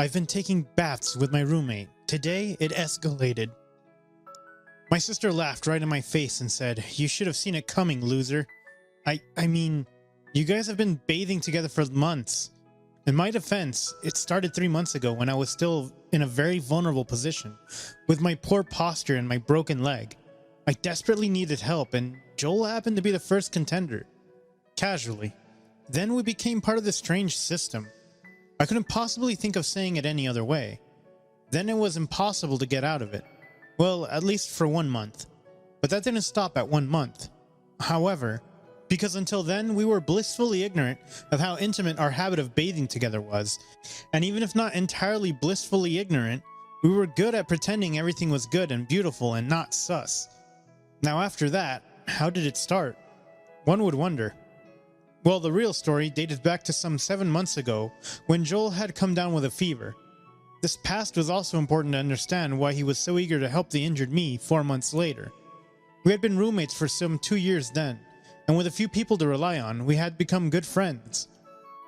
I've been taking baths with my roommate. Today, it escalated. My sister laughed right in my face and said, "You should have seen it coming, loser." I mean, you guys have been bathing together for months. In my defense, it started 3 months ago when I was still in a very vulnerable position, with my poor posture and my broken leg. I desperately needed help, and Joel happened to be the first contender. Casually. Then we became part of this strange system. I couldn't possibly think of saying it any other way. Then it was impossible to get out of it. Well, at least for 1 month. But that didn't stop at 1 month. However, because until then we were blissfully ignorant of how intimate our habit of bathing together was, and even if not entirely blissfully ignorant, we were good at pretending everything was good and beautiful and not sus. Now after that, how did it start? One would wonder. Well, the real story dated back to some 7 months ago when Joel had come down with a fever. This past was also important to understand why he was so eager to help the injured me 4 months later. We had been roommates for some 2 years then, and with a few people to rely on, we had become good friends.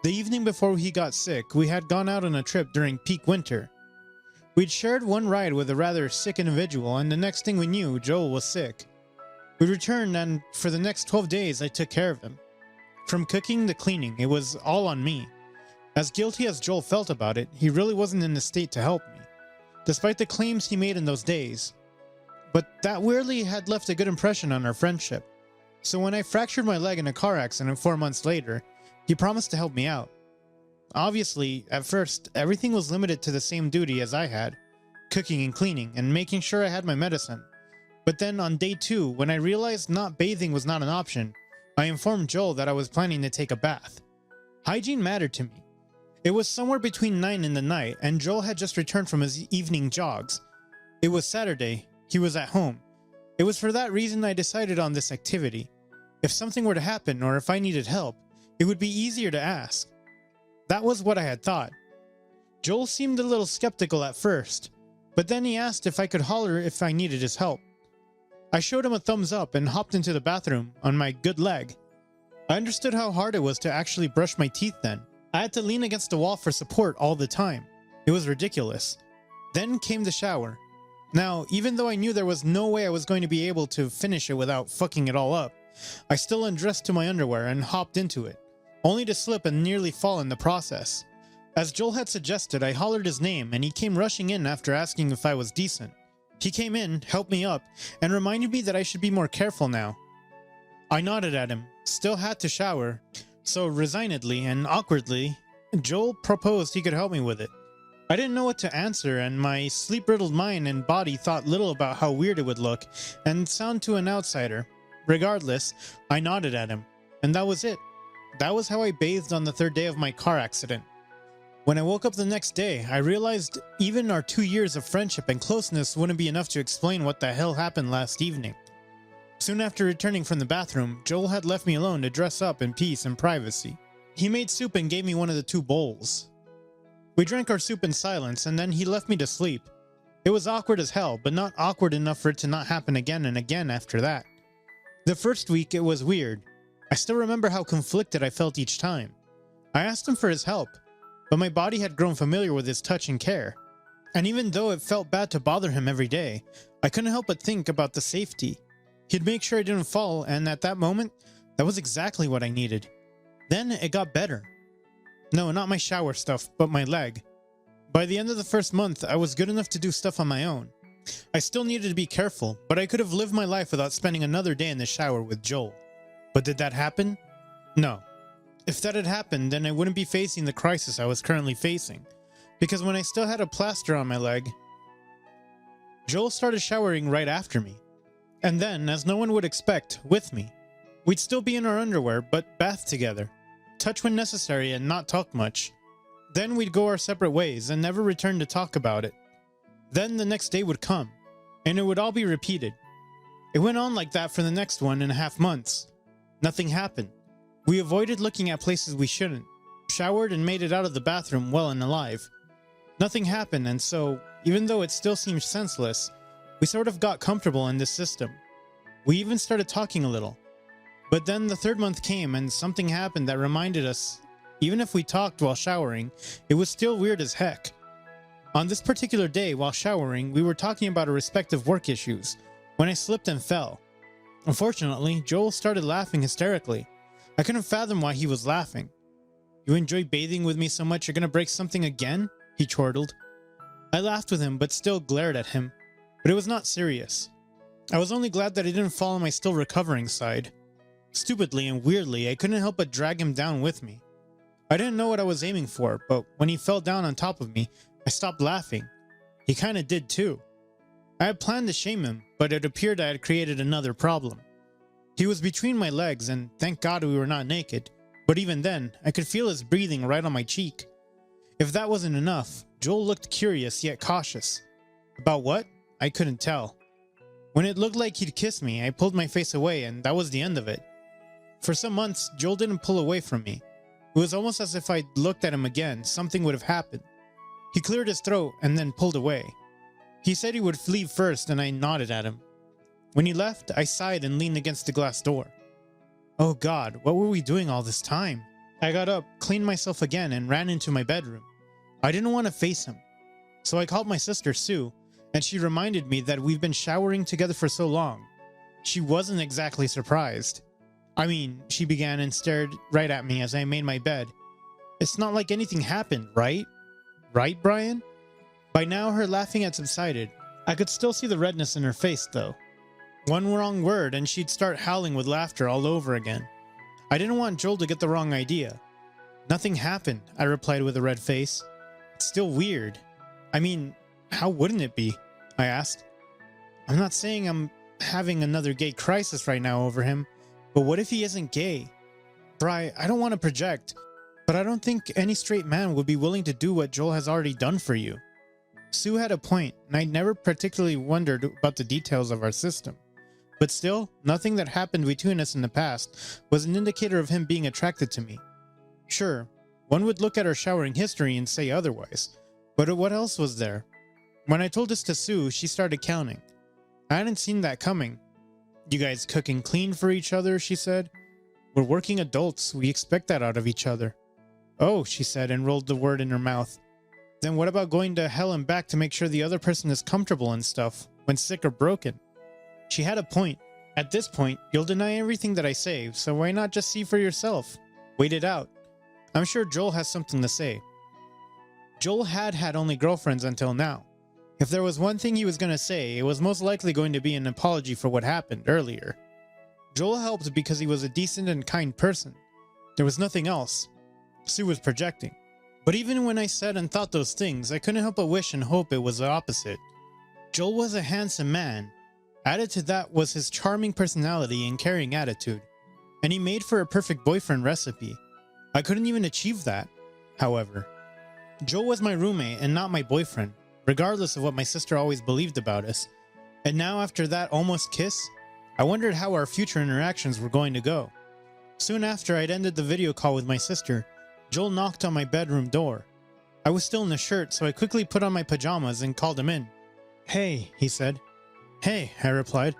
The evening before he got sick, we had gone out on a trip during peak winter. We'd shared one ride with a rather sick individual, and the next thing we knew, Joel was sick. We returned, and for the next 12 days, I took care of him. From cooking to cleaning, it was all on me. As guilty as Joel felt about it, he really wasn't in the state to help me, despite the claims he made in those days. But that weirdly had left a good impression on our friendship. So when I fractured my leg in a car accident 4 months later, he promised to help me out. Obviously, at first, everything was limited to the same duty as I had, cooking and cleaning, and making sure I had my medicine. But then on day 2, when I realized not bathing was not an option, I informed Joel that I was planning to take a bath. Hygiene mattered to me. It was somewhere between 9 in the night, and Joel had just returned from his evening jogs. It was Saturday. He was at home. It was for that reason I decided on this activity. If something were to happen, or if I needed help, it would be easier to ask. That was what I had thought. Joel seemed a little skeptical at first, but then he asked if I could holler if I needed his help. I showed him a thumbs up and hopped into the bathroom on my good leg. I understood how hard it was to actually brush my teeth then. I had to lean against the wall for support all the time. It was ridiculous. Then came the shower. Now, even though I knew there was no way I was going to be able to finish it without fucking it all up, I still undressed to my underwear and hopped into it, only to slip and nearly fall in the process. As Joel had suggested, I hollered his name and he came rushing in after asking if I was decent. He came in, helped me up, and reminded me that I should be more careful now. I nodded at him, still had to shower, so resignedly and awkwardly, Joel proposed he could help me with it. I didn't know what to answer, and my sleep-riddled mind and body thought little about how weird it would look and sound to an outsider. Regardless, I nodded at him, and that was it. That was how I bathed on the 3rd day of my car accident. When I woke up the next day, I realized even our 2 years of friendship and closeness wouldn't be enough to explain what the hell happened last evening. Soon after returning from the bathroom, Joel had left me alone to dress up in peace and privacy. He made soup and gave me one of the 2 bowls. We drank our soup in silence, and then he left me to sleep. It was awkward as hell, but not awkward enough for it to not happen again and again after that. The first week, it was weird. I still remember how conflicted I felt each time. I asked him for his help, but my body had grown familiar with his touch and care. And even though it felt bad to bother him every day, I couldn't help but think about the safety. He'd make sure I didn't fall, and at that moment, that was exactly what I needed. Then it got better. No, not my shower stuff, but my leg. By the end of the first month, I was good enough to do stuff on my own. I still needed to be careful, but I could have lived my life without spending another day in the shower with Joel. But did that happen? No. If that had happened, then I wouldn't be facing the crisis I was currently facing. Because when I still had a plaster on my leg, Joel started showering right after me. And then, as no one would expect, with me. We'd still be in our underwear, but bath together. Touch when necessary and not talk much. Then we'd go our separate ways and never return to talk about it. Then the next day would come, and it would all be repeated. It went on like that for the next 1.5 months. Nothing happened. We avoided looking at places we shouldn't, showered and made it out of the bathroom well and alive. Nothing happened, and so, even though it still seems senseless, we sort of got comfortable in this system. We even started talking a little. But then the 3rd month came and something happened that reminded us, even if we talked while showering, it was still weird as heck. On this particular day, while showering, we were talking about our respective work issues when I slipped and fell. Unfortunately, Joel started laughing hysterically. I couldn't fathom why he was laughing. "You enjoy bathing with me so much you're gonna break something again?" he chortled. I laughed with him but still glared at him. But it was not serious. I was only glad that he didn't fall on my still recovering side. Stupidly and weirdly, I couldn't help but drag him down with me. I didn't know what I was aiming for, but when he fell down on top of me, I stopped laughing. He kinda did too. I had planned to shame him, but it appeared I had created another problem. He was between my legs, and thank God we were not naked, but even then, I could feel his breathing right on my cheek. If that wasn't enough, Joel looked curious yet cautious. About what? I couldn't tell. When it looked like he'd kiss me, I pulled my face away, and that was the end of it. For some months, Joel didn't pull away from me. It was almost as if I looked at him again, something would have happened. He cleared his throat and then pulled away. He said he would leave first, and I nodded at him. When he left, I sighed and leaned against the glass door. Oh God, what were we doing all this time? I got up, cleaned myself again, and ran into my bedroom. I didn't want to face him. So I called my sister Sue, and she reminded me that we've been showering together for so long. She wasn't exactly surprised. I mean, she began and stared right at me as I made my bed. "It's not like anything happened, right? Right, Brian?" By now, her laughing had subsided. I could still see the redness in her face, though. One wrong word, and she'd start howling with laughter all over again. I didn't want Joel to get the wrong idea. "Nothing happened," I replied with a red face. "It's still weird." "I mean, how wouldn't it be?" I asked. "I'm not saying I'm having another gay crisis right now over him, but what if he isn't gay? Bri, I don't want to project, but I don't think any straight man would be willing to do what Joel has already done for you." Sue had a point, and I never particularly wondered about the details of our system. But still, nothing that happened between us in the past was an indicator of him being attracted to me. Sure, one would look at our showering history and say otherwise, but what else was there? When I told this to Sue, she started counting. I hadn't seen that coming. "You guys cook and clean for each other," she said. "We're working adults, we expect that out of each other." "Oh," she said and rolled the word in her mouth. "Then what about going to hell and back to make sure the other person is comfortable and stuff, when sick or broken?" She had a point. At this point, you'll deny everything that I say, so why not just see for yourself? Wait it out. I'm sure Joel has something to say. Joel had only girlfriends until now. If there was one thing he was going to say, it was most likely going to be an apology for what happened earlier. Joel helped because he was a decent and kind person. There was nothing else. Sue was projecting. But even when I said and thought those things, I couldn't help but wish and hope it was the opposite. Joel was a handsome man. Added to that was his charming personality and caring attitude. And he made for a perfect boyfriend recipe. I couldn't even achieve that, however. Joel was my roommate and not my boyfriend, regardless of what my sister always believed about us. And now after that almost kiss, I wondered how our future interactions were going to go. Soon after I'd ended the video call with my sister, Joel knocked on my bedroom door. I was still in the shirt, so I quickly put on my pajamas and called him in. "Hey," he said. "Hey," I replied.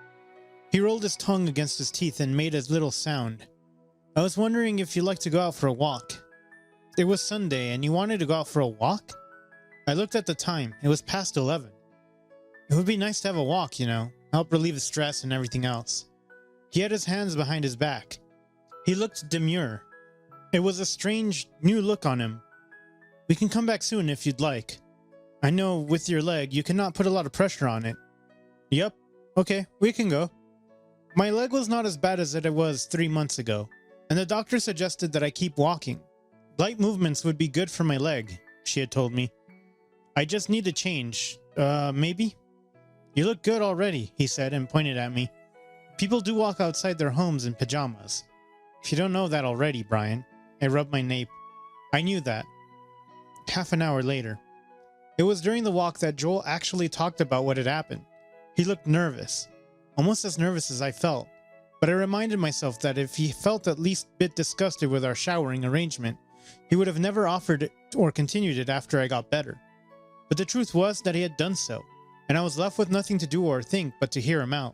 He rolled his tongue against his teeth and made a little sound. "I was wondering if you'd like to go out for a walk." It was Sunday, and you wanted to go out for a walk? I looked at the time. It was past 11. It would be nice to have a walk, help relieve the stress and everything else. He had his hands behind his back. He looked demure. It was a strange, new look on him. "We can come back soon if you'd like. I know with your leg, you cannot put a lot of pressure on it." "Yep. Okay, we can go." My leg was not as bad as it was 3 months ago, and the doctor suggested that I keep walking. Light movements would be good for my leg, she had told me. "I just need to change. Maybe?" "You look good already," he said and pointed at me. "People do walk outside their homes in pajamas. If you don't know that already, Brian." I rubbed my nape. I knew that. Half an hour later. It was during the walk that Joel actually talked about what had happened. He looked nervous, almost as nervous as I felt. But I reminded myself that if he felt at least a bit disgusted with our showering arrangement, he would have never offered it or continued it after I got better. But the truth was that he had done so, and I was left with nothing to do or think but to hear him out.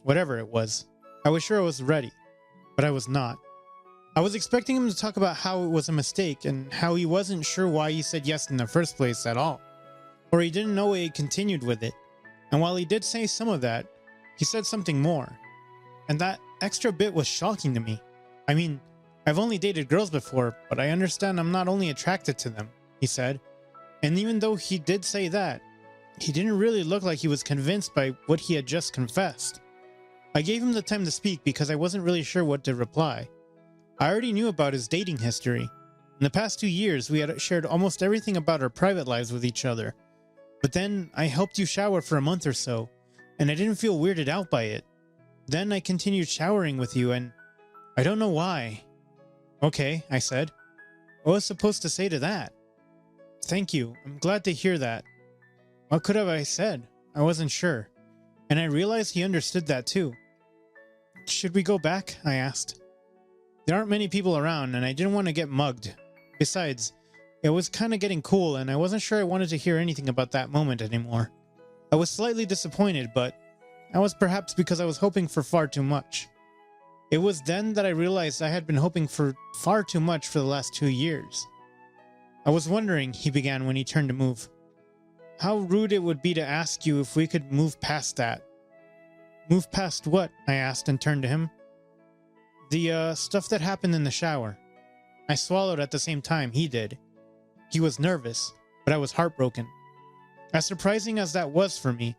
Whatever it was, I was sure I was ready, but I was not. I was expecting him to talk about how it was a mistake and how he wasn't sure why he said yes in the first place at all. Or he didn't know why he continued with it. And while he did say some of that, he said something more. And that extra bit was shocking to me. I mean, I've only dated girls before, but I understand I'm not only attracted to them, he said. And even though he did say that, he didn't really look like he was convinced by what he had just confessed. I gave him the time to speak because I wasn't really sure what to reply. I already knew about his dating history. In the past 2 years, we had shared almost everything about our private lives with each other. But then I helped you shower for a month or so, and I didn't feel weirded out by it. Then I continued showering with you, and I don't know why. Okay, I said. What was I supposed to say to that? Thank you. I'm glad to hear that. What could have I said? I wasn't sure. And I realized he understood that too. Should we go back? I asked. There aren't many people around, and I didn't want to get mugged. Besides, it was kind of getting cool, and I wasn't sure I wanted to hear anything about that moment anymore. I was slightly disappointed, but that was perhaps because I was hoping for far too much. It was then that I realized I had been hoping for far too much for the last 2 years. I was wondering, he began when he turned to move, how rude it would be to ask you if we could move past that. Move past what? I asked and turned to him. The stuff that happened in the shower. I swallowed at the same time he did. He was nervous, but I was heartbroken. As surprising as that was for me,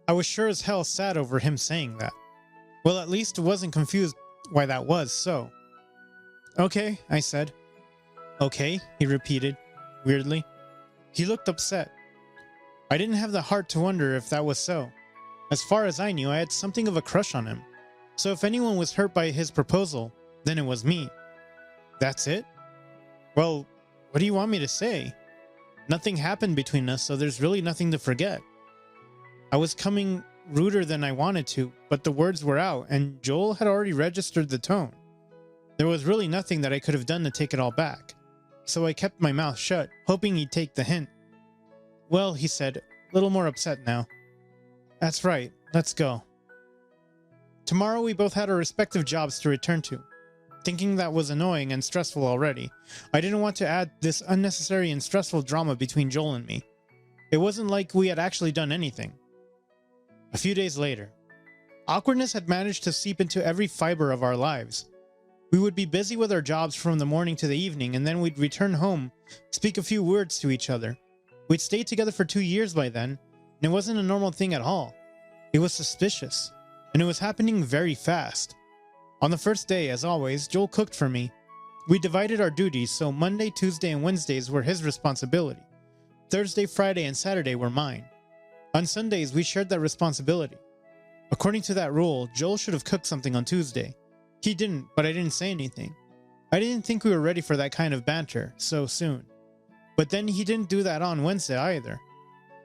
I was sure as hell sad over him saying that. Well, at least I wasn't confused why that was so. Okay, I said. Okay, he repeated, weirdly. He looked upset. I didn't have the heart to wonder if that was so. As far as I knew, I had something of a crush on him. So if anyone was hurt by his proposal, then it was me. That's it? Well, what do you want me to say? Nothing happened between us, so there's really nothing to forget. I was coming ruder than I wanted to, but the words were out, and Joel had already registered the tone. There was really nothing that I could have done to take it all back. So I kept my mouth shut, hoping he'd take the hint. Well, he said, a little more upset now. That's right, let's go. Tomorrow we both had our respective jobs to return to. Thinking that was annoying and stressful already, I didn't want to add this unnecessary and stressful drama between Joel and me. It wasn't like we had actually done anything. A few days later, awkwardness had managed to seep into every fiber of our lives. We would be busy with our jobs from the morning to the evening, and then we'd return home, speak a few words to each other. We'd stayed together for 2 years by then, and it wasn't a normal thing at all. It was suspicious, and it was happening very fast. On the first day, as always, Joel cooked for me. We divided our duties, so Monday, Tuesday, and Wednesdays were his responsibility. Thursday, Friday, and Saturday were mine. On Sundays, we shared that responsibility. According to that rule, Joel should have cooked something on Tuesday. He didn't, but I didn't say anything. I didn't think we were ready for that kind of banter so soon. But then he didn't do that on Wednesday either.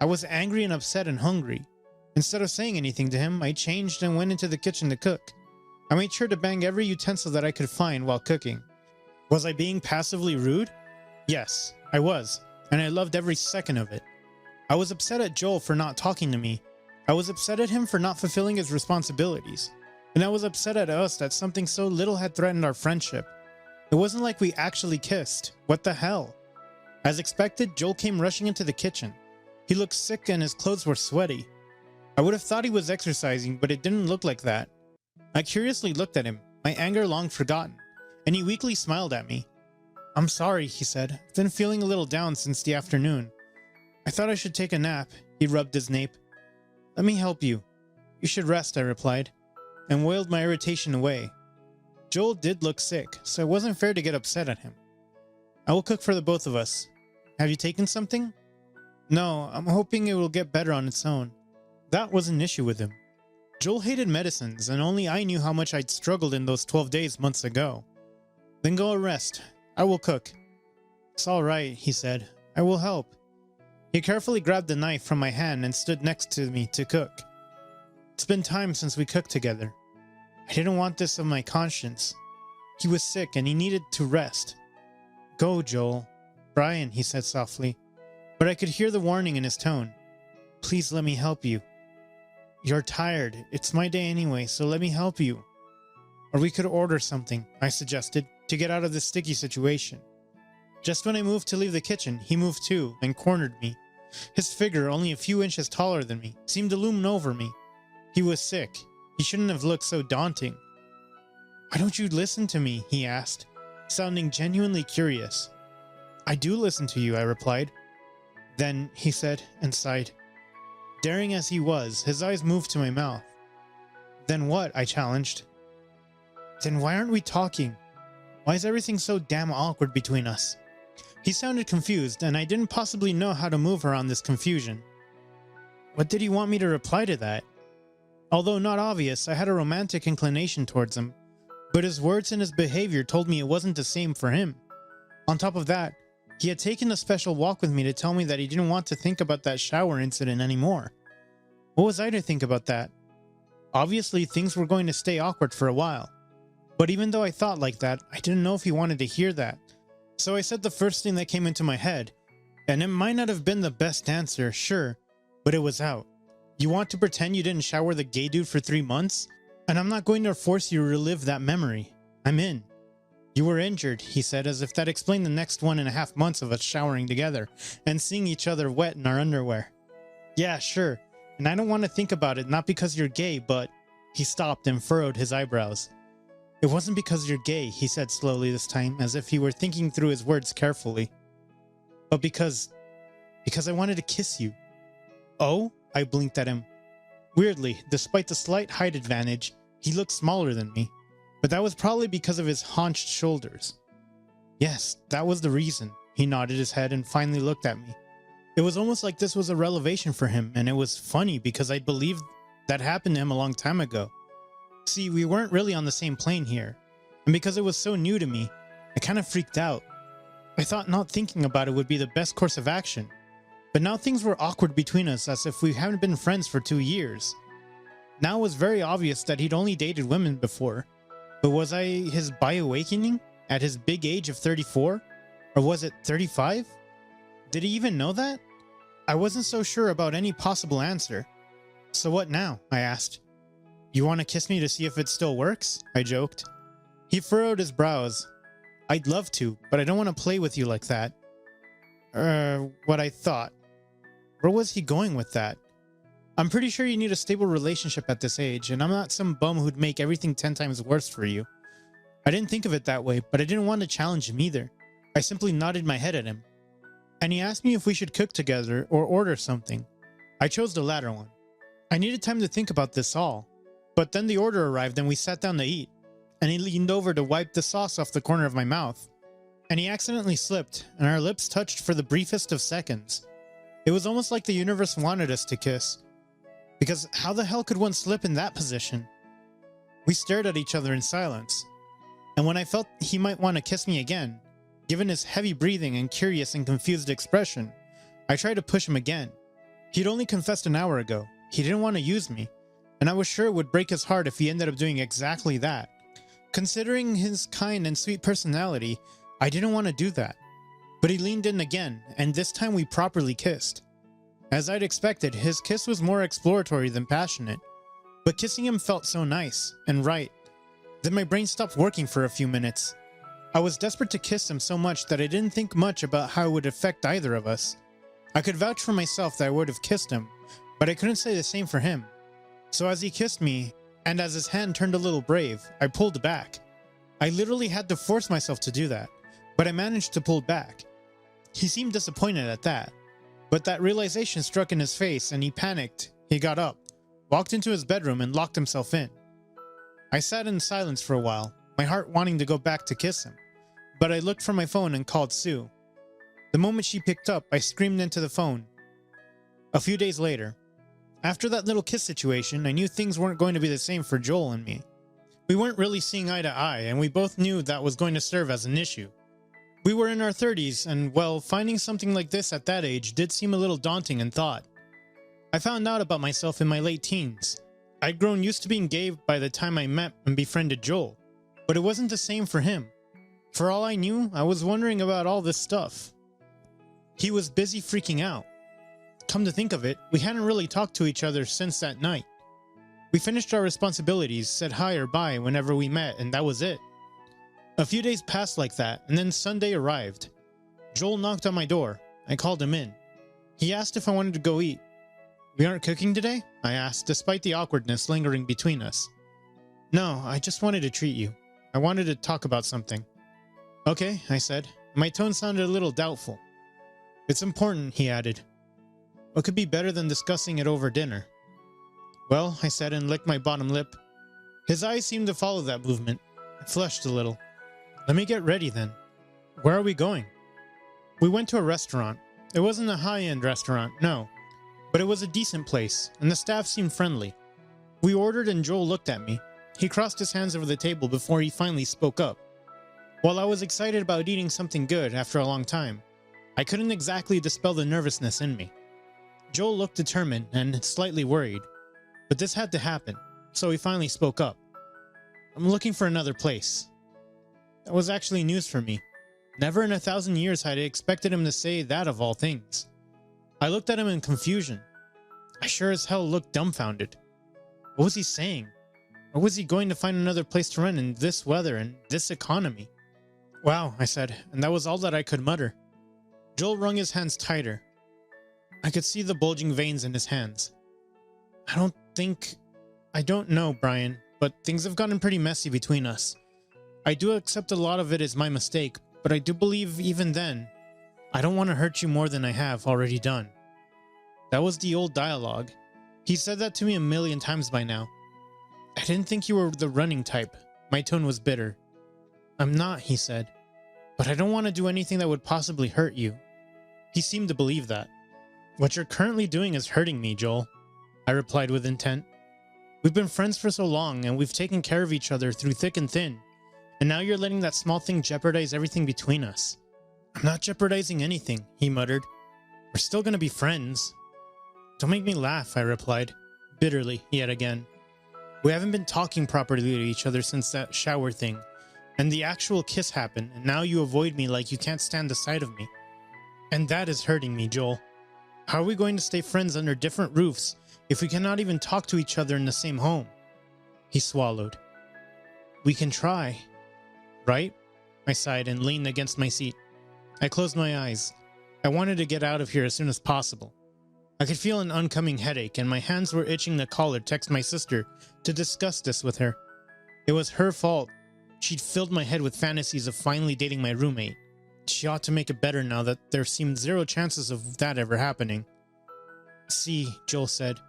I was angry and upset and hungry. Instead of saying anything to him, I changed and went into the kitchen to cook. I made sure to bang every utensil that I could find while cooking. Was I being passively rude? Yes, I was, and I loved every second of it. I was upset at Joel for not talking to me. I was upset at him for not fulfilling his responsibilities. And I was upset at us that something so little had threatened our friendship. It wasn't like we actually kissed. What the hell? As expected, Joel came rushing into the kitchen. He looked sick and his clothes were sweaty. I would have thought he was exercising, but it didn't look like that. I curiously looked at him, my anger long forgotten, and he weakly smiled at me. I'm sorry, he said. I've been feeling a little down since the afternoon. I thought I should take a nap. He rubbed his nape. Let me help you. You should rest, I replied, and wailed my irritation away. Joel did look sick, so it wasn't fair to get upset at him. I will cook for the both of us. Have you taken something? No, I'm hoping it will get better on its own. That was an issue with him. Joel hated medicines, and only I knew how much I'd struggled in those 12 days months ago. Then go and rest. I will cook. It's all right, he said. I will help. He carefully grabbed the knife from my hand and stood next to me to cook. It's been time since we cooked together. I didn't want this on my conscience. He was sick and he needed to rest. Go, Joel. Brian, he said softly, but I could hear the warning in his tone. Please let me help you. You're tired. It's my day anyway, so let me help you. Or we could order something, I suggested, to get out of this sticky situation. Just when I moved to leave the kitchen, he moved too and cornered me. His figure, only a few inches taller than me, seemed to loom over me. He was sick. He shouldn't have looked so daunting. "Why don't you listen to me?" he asked, sounding genuinely curious. "I do listen to you," I replied. "Then," he said, and sighed. Daring as he was, his eyes moved to my mouth. "Then what?" I challenged. "Then why aren't we talking? Why is everything so damn awkward between us?" He sounded confused, and I didn't possibly know how to move around this confusion. What did he want me to reply to that? Although not obvious, I had a romantic inclination towards him, but his words and his behavior told me it wasn't the same for him. On top of that, he had taken a special walk with me to tell me that he didn't want to think about that shower incident anymore. What was I to think about that? Obviously, things were going to stay awkward for a while. But even though I thought like that, I didn't know if he wanted to hear that. So I said the first thing that came into my head, and it might not have been the best answer, sure, but it was out. "You want to pretend you didn't shower the gay dude for 3 months? And I'm not going to force you to relive that memory. I'm in." "You were injured," he said, as if that explained the next 1.5 months of us showering together and seeing each other wet in our underwear. "Yeah, sure, and I don't want to think about it, not because you're gay, but..." He stopped and furrowed his eyebrows. "It wasn't because you're gay," he said slowly this time, as if he were thinking through his words carefully. "But because I wanted to kiss you." "Oh?" I blinked at him. Weirdly, despite the slight height advantage, he looked smaller than me, but that was probably because of his haunched shoulders. "Yes, that was the reason." He nodded his head and finally looked at me. It was almost like this was a revelation for him, and it was funny because I believed that happened to him a long time ago. See, we weren't really on the same plane here, and because it was so new to me, I kind of freaked out. I thought not thinking about it would be the best course of action, but now things were awkward between us as if we hadn't been friends for 2 years. Now it was very obvious that he'd only dated women before, but was I his bi-awakening at his big age of 34? Or was it 35? Did he even know that? I wasn't so sure about any possible answer. "So what now?" I asked. "You want to kiss me to see if it still works?" I joked. He furrowed his brows. "I'd love to, but I don't want to play with you like that." What I thought. Where was he going with that? "I'm pretty sure you need a stable relationship at this age, and I'm not some bum who'd make everything 10 times worse for you." I didn't think of it that way, but I didn't want to challenge him either. I simply nodded my head at him. And he asked me if we should cook together or order something. I chose the latter one. I needed time to think about this all. But then the order arrived and we sat down to eat, and he leaned over to wipe the sauce off the corner of my mouth. And he accidentally slipped, and our lips touched for the briefest of seconds. It was almost like the universe wanted us to kiss. Because how the hell could one slip in that position? We stared at each other in silence. And when I felt he might want to kiss me again, given his heavy breathing and curious and confused expression, I tried to push him again. He'd only confessed an hour ago. He didn't want to use me, and I was sure it would break his heart if he ended up doing exactly that. Considering his kind and sweet personality, I didn't want to do that. But he leaned in again, and this time we properly kissed. As I'd expected, his kiss was more exploratory than passionate, but kissing him felt so nice and right. Then my brain stopped working for a few minutes. I was desperate to kiss him so much that I didn't think much about how it would affect either of us. I could vouch for myself that I would have kissed him, but I couldn't say the same for him. So as he kissed me, and as his hand turned a little brave, I pulled back. I literally had to force myself to do that, but I managed to pull back. He seemed disappointed at that, but that realization struck in his face and he panicked. He got up, walked into his bedroom and locked himself in. I sat in silence for a while, my heart wanting to go back to kiss him, but I looked for my phone and called Sue. The moment she picked up, I screamed into the phone. A few days later, after that little kiss situation, I knew things weren't going to be the same for Joel and me. We weren't really seeing eye to eye, and we both knew that was going to serve as an issue. We were in our 30s, and well, finding something like this at that age did seem a little daunting in thought. I found out about myself in my late teens. I'd grown used to being gay by the time I met and befriended Joel, but it wasn't the same for him. For all I knew, I was wondering about all this stuff. He was busy freaking out. Come to think of it, we hadn't really talked to each other since that night. We finished our responsibilities, said hi or bye whenever we met, and that was it. A few days passed like that, and then Sunday arrived. Joel knocked on my door. I called him in. He asked if I wanted to go eat. We aren't cooking today? I asked, despite the awkwardness lingering between us. No, I just wanted to treat you. I wanted to talk about something. Okay, I said. My tone sounded a little doubtful. It's important, he added. What could be better than discussing it over dinner? Well, I said and licked my bottom lip. His eyes seemed to follow that movement. I flushed a little. Let me get ready then. Where are we going? We went to a restaurant. It wasn't a high-end restaurant, no. But it was a decent place, and the staff seemed friendly. We ordered and Joel looked at me. He crossed his hands over the table before he finally spoke up. While I was excited about eating something good after a long time, I couldn't exactly dispel the nervousness in me. Joel looked determined and slightly worried, but this had to happen, so he finally spoke up. I'm looking for another place. That was actually news for me. Never in 1,000 years had I expected him to say that of all things. I looked at him in confusion. I sure as hell looked dumbfounded. What was he saying? Or was he going to find another place to rent in this weather and this economy? Wow, I said, and that was all that I could mutter. Joel wrung his hands tighter. I could see the bulging veins in his hands. I don't know, Brian, but things have gotten pretty messy between us. I do accept a lot of it is my mistake, but I do believe even then, I don't want to hurt you more than I have already done. That was the old dialogue. He said that to me a million times by now. I didn't think you were the running type. My tone was bitter. I'm not, he said, but I don't want to do anything that would possibly hurt you. He seemed to believe that. What you're currently doing is hurting me, Joel, I replied with intent. We've been friends for so long, and we've taken care of each other through thick and thin, and now you're letting that small thing jeopardize everything between us. I'm not jeopardizing anything, he muttered. We're still gonna be friends. Don't make me laugh, I replied, bitterly yet again. We haven't been talking properly to each other since that shower thing, and the actual kiss happened, and now you avoid me like you can't stand the sight of me. And that is hurting me, Joel. How are we going to stay friends under different roofs if we cannot even talk to each other in the same home? He swallowed. We can try. Right? I sighed and leaned against my seat. I closed my eyes. I wanted to get out of here as soon as possible. I could feel an oncoming headache, and my hands were itching to call or text my sister to discuss this with her. It was her fault. She'd filled my head with fantasies of finally dating my roommate. She ought to make it better now that there seemed zero chances of that ever happening. See, Joel said,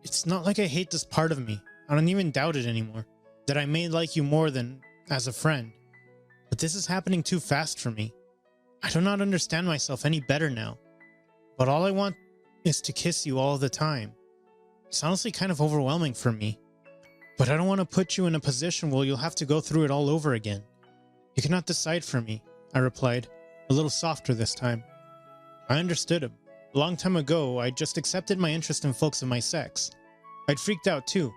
it's not like I hate this part of me. I don't even doubt it anymore, that I may like you more than as a friend. But this is happening too fast for me. I do not understand myself any better now. But all I want is to kiss you all the time. It's honestly kind of overwhelming for me. But I don't want to put you in a position where you'll have to go through it all over again. You cannot decide for me, I replied, a little softer this time. I understood him. A long time ago, I just accepted my interest in folks of my sex. I'd freaked out too.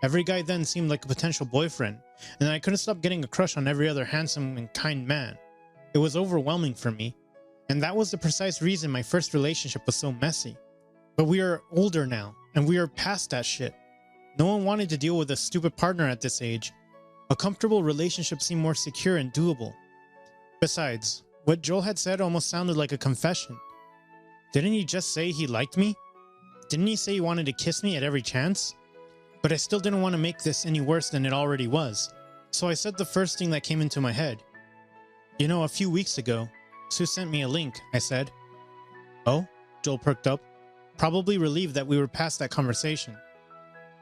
Every guy then seemed like a potential boyfriend, and I couldn't stop getting a crush on every other handsome and kind man. It was overwhelming for me, and that was the precise reason my first relationship was so messy. But we are older now, and we are past that shit. No one wanted to deal with a stupid partner at this age. A comfortable relationship seemed more secure and doable. Besides, what Joel had said almost sounded like a confession. Didn't he just say he liked me? Didn't he say he wanted to kiss me at every chance? But I still didn't want to make this any worse than it already was, so I said the first thing that came into my head. You know, a few weeks ago, Sue sent me a link, I said. Oh? Joel perked up, probably relieved that we were past that conversation.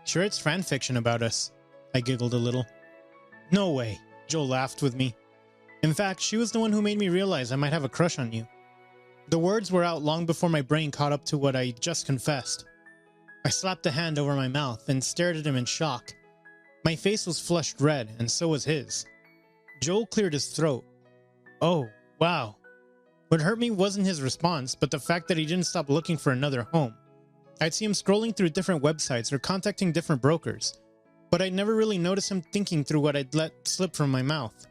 Sure, it's fan fiction about us. I giggled a little. No way, Joel laughed with me. In fact, she was the one who made me realize I might have a crush on you. The words were out long before my brain caught up to what I just confessed. I slapped a hand over my mouth and stared at him in shock. My face was flushed red, and so was his. Joel cleared his throat. Oh, wow. What hurt me wasn't his response, but the fact that he didn't stop looking for another home. I'd see him scrolling through different websites or contacting different brokers, but I'd never really noticed him thinking through what I'd let slip from my mouth.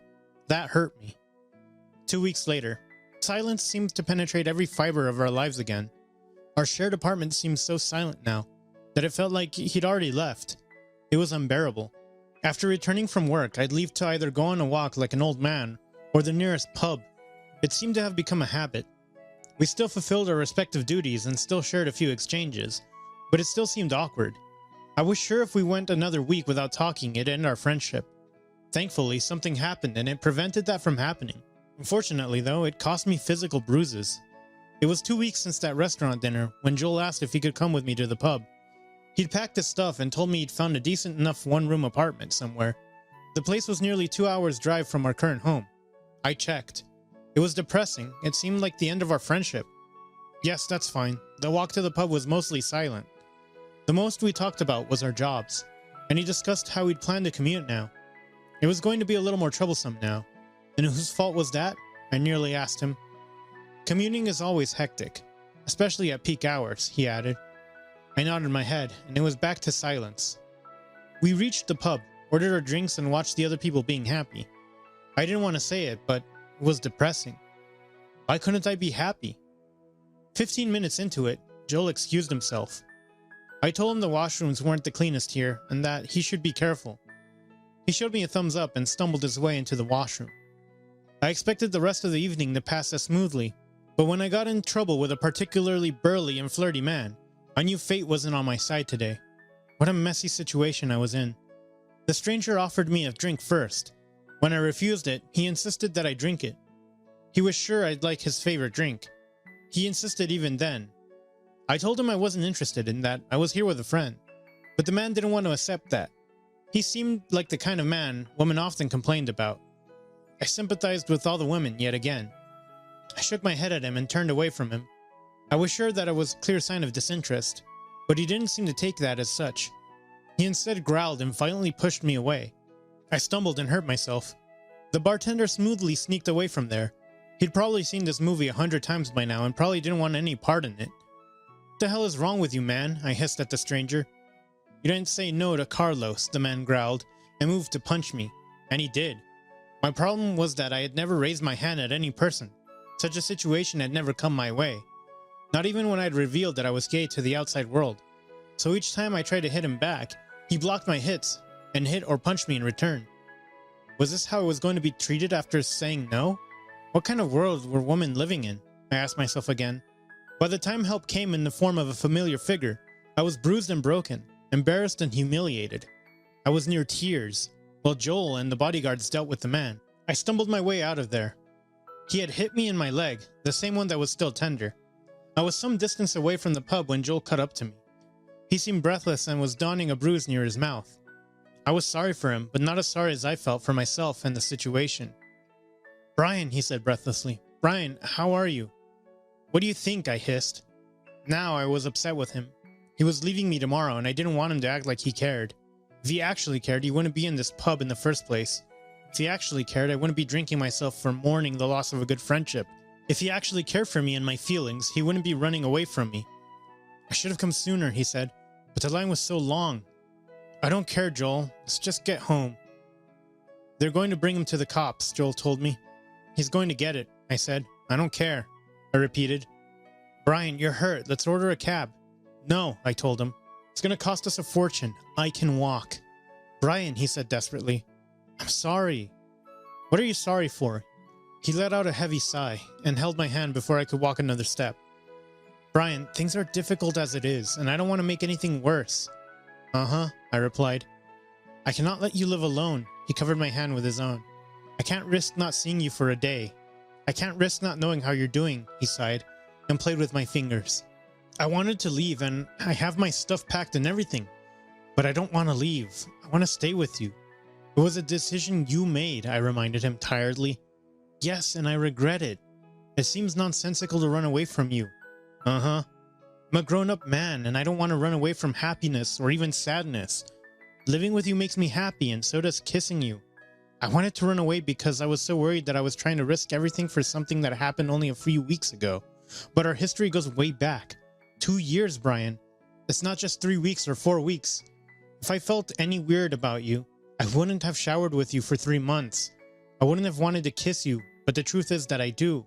That hurt me. 2 weeks later, silence seemed to penetrate every fiber of our lives again. Our shared apartment seemed so silent now that it felt like he'd already left. It was unbearable. After returning from work, I'd leave to either go on a walk like an old man or the nearest pub. It seemed to have become a habit. We still fulfilled our respective duties and still shared a few exchanges, but it still seemed awkward. I was sure if we went another week without talking, it'd end our friendship. Thankfully, something happened and it prevented that from happening. Unfortunately, though, it cost me physical bruises. It was 2 weeks since that restaurant dinner when Joel asked if he could come with me to the pub. He'd packed his stuff and told me he'd found a decent enough one-room apartment somewhere. The place was nearly 2 hours' drive from our current home. I checked. It was depressing. It seemed like the end of our friendship. Yes, that's fine. The walk to the pub was mostly silent. The most we talked about was our jobs, and he discussed how he'd planned to commute now. It was going to be a little more troublesome now. And whose fault was that? I nearly asked him. Commuting is always hectic, especially at peak hours, he added. I nodded my head, and it was back to silence. We reached the pub, ordered our drinks, and watched the other people being happy. I didn't want to say it, but it was depressing. Why couldn't I be happy? 15 minutes into it, Joel excused himself. I told him the washrooms weren't the cleanest here, and that he should be careful. He showed me a thumbs up and stumbled his way into the washroom. I expected the rest of the evening to pass as smoothly, but when I got in trouble with a particularly burly and flirty man, I knew fate wasn't on my side today. What a messy situation I was in. The stranger offered me a drink first. When I refused it, he insisted that I drink it. He was sure I'd like his favorite drink. He insisted even then. I told him I wasn't interested in that, I was here with a friend. But the man didn't want to accept that. He seemed like the kind of man women often complained about. I sympathized with all the women yet again. I shook my head at him and turned away from him. I was sure that it was a clear sign of disinterest, but he didn't seem to take that as such. He instead growled and violently pushed me away. I stumbled and hurt myself. The bartender smoothly sneaked away from there. He'd probably seen this movie 100 times by now and probably didn't want any part in it. What the hell is wrong with you, man? I hissed at the stranger. You didn't say no to Carlos, the man growled, and moved to punch me. And he did. My problem was that I had never raised my hand at any person. Such a situation had never come my way. Not even when I'd revealed that I was gay to the outside world. So each time I tried to hit him back, he blocked my hits and hit or punched me in return. Was this how I was going to be treated after saying no? What kind of world were women living in? I asked myself again. By the time help came in the form of a familiar figure, I was bruised and broken, embarrassed and humiliated. I was near tears, while Joel and the bodyguards dealt with the man. I stumbled my way out of there. He had hit me in my leg, the same one that was still tender. I was some distance away from the pub when Joel cut up to me. He seemed breathless and was donning a bruise near his mouth. I was sorry for him, but not as sorry as I felt for myself and the situation. Brian, he said breathlessly. Brian, how are you? What do you think? I hissed. Now I was upset with him. He was leaving me tomorrow and I didn't want him to act like he cared. If he actually cared, he wouldn't be in this pub in the first place. If he actually cared, I wouldn't be drinking myself for mourning the loss of a good friendship. If he actually cared for me and my feelings, he wouldn't be running away from me. I should have come sooner, he said, but the line was so long. I don't care, Joel. Let's just get home. They're going to bring him to the cops, Joel told me. He's going to get it, I said. I don't care, I repeated. Brian, you're hurt. Let's order a cab. No, I told him. It's going to cost us a fortune. I can walk. Brian, he said desperately. I'm sorry. What are you sorry for? He let out a heavy sigh and held my hand before I could walk another step. Brian, things are difficult as it is, and I don't want to make anything worse. Uh-huh, I replied. I cannot let you live alone. He covered my hand with his own. I can't risk not seeing you for a day. I can't risk not knowing how you're doing, he sighed, and played with my fingers. I wanted to leave, and I have my stuff packed and everything. But I don't want to leave. I want to stay with you. It was a decision you made, I reminded him tiredly. Yes, and I regret it. It seems nonsensical to run away from you. Uh-huh. I'm a grown-up man, and I don't want to run away from happiness or even sadness. Living with you makes me happy, and so does kissing you. I wanted to run away because I was so worried that I was trying to risk everything for something that happened only a few weeks ago. But our history goes way back. 2 years, Brian. It's not just 3 weeks or 4 weeks. If I felt any weird about you, I wouldn't have showered with you for 3 months. I wouldn't have wanted to kiss you, but the truth is that I do.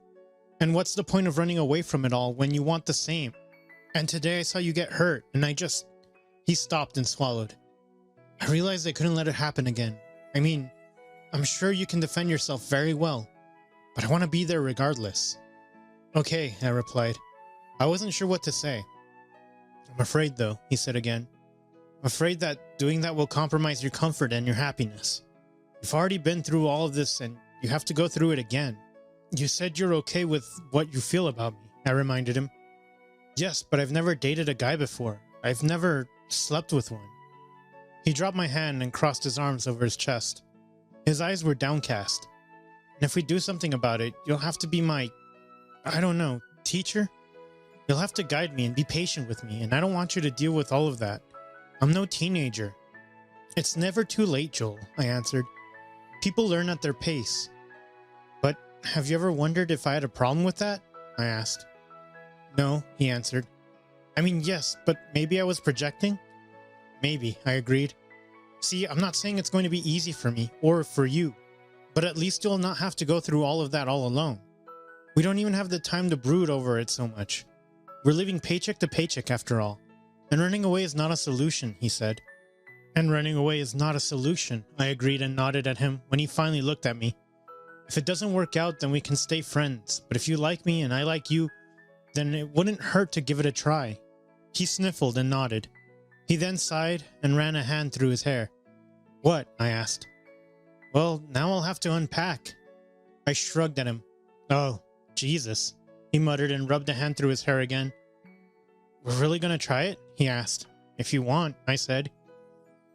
And what's the point of running away from it all when you want the same? And today I saw you get hurt, and He stopped and swallowed. I realized I couldn't let it happen again. I mean, I'm sure you can defend yourself very well, but I want to be there regardless. Okay, I replied. I wasn't sure what to say. I'm afraid, though, he said again. I'm afraid that doing that will compromise your comfort and your happiness. You've already been through all of this and you have to go through it again. You said you're okay with what you feel about me, I reminded him. Yes, but I've never dated a guy before. I've never slept with one. He dropped my hand and crossed his arms over his chest. His eyes were downcast. And if we do something about it, you'll have to be my, I don't know, teacher? You'll have to guide me and be patient with me, and I don't want you to deal with all of that. I'm no teenager. It's never too late, Joel, I answered. People learn at their pace. But have you ever wondered if I had a problem with that? I asked. No, he answered. I mean, yes, but maybe I was projecting? Maybe, I agreed. See, I'm not saying it's going to be easy for me, or for you, but at least you'll not have to go through all of that all alone. We don't even have the time to brood over it so much. We're living paycheck to paycheck after all, and running away is not a solution, he said. And running away is not a solution, I agreed and nodded at him when he finally looked at me. If it doesn't work out, then we can stay friends, but if you like me and I like you, then it wouldn't hurt to give it a try. He sniffled and nodded. He then sighed and ran a hand through his hair. What? I asked. Well, now I'll have to unpack. I shrugged at him. Oh, Jesus, he muttered and rubbed a hand through his hair again. We're really gonna try it? He asked. If you want, I said.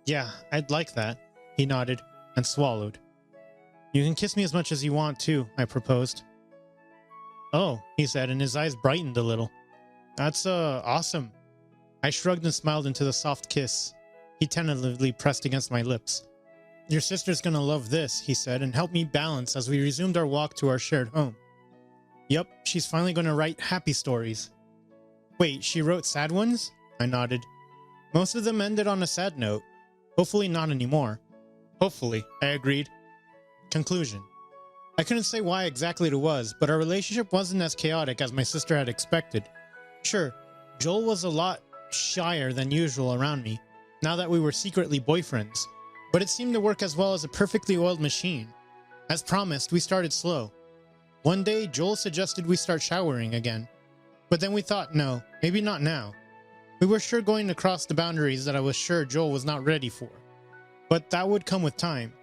Yeah, I'd like that. He nodded and swallowed. You can kiss me as much as you want too, I proposed. Oh, he said, and his eyes brightened a little. That's, awesome. I shrugged and smiled into the soft kiss. He tentatively pressed against my lips. Your sister's gonna love this, he said, and helped me balance as we resumed our walk to our shared home. Yup, she's finally gonna write happy stories. Wait, she wrote sad ones? I nodded. Most of them ended on a sad note. Hopefully not anymore. Hopefully, I agreed. Conclusion. I couldn't say why exactly it was, but our relationship wasn't as chaotic as my sister had expected. Sure, Joel was a lot shyer than usual around me, now that we were secretly boyfriends, but it seemed to work as well as a perfectly oiled machine. As promised, we started slow. One day, Joel suggested we start showering again, but then we thought, no, maybe not now. We were sure going to cross the boundaries that I was sure Joel was not ready for, but that would come with time.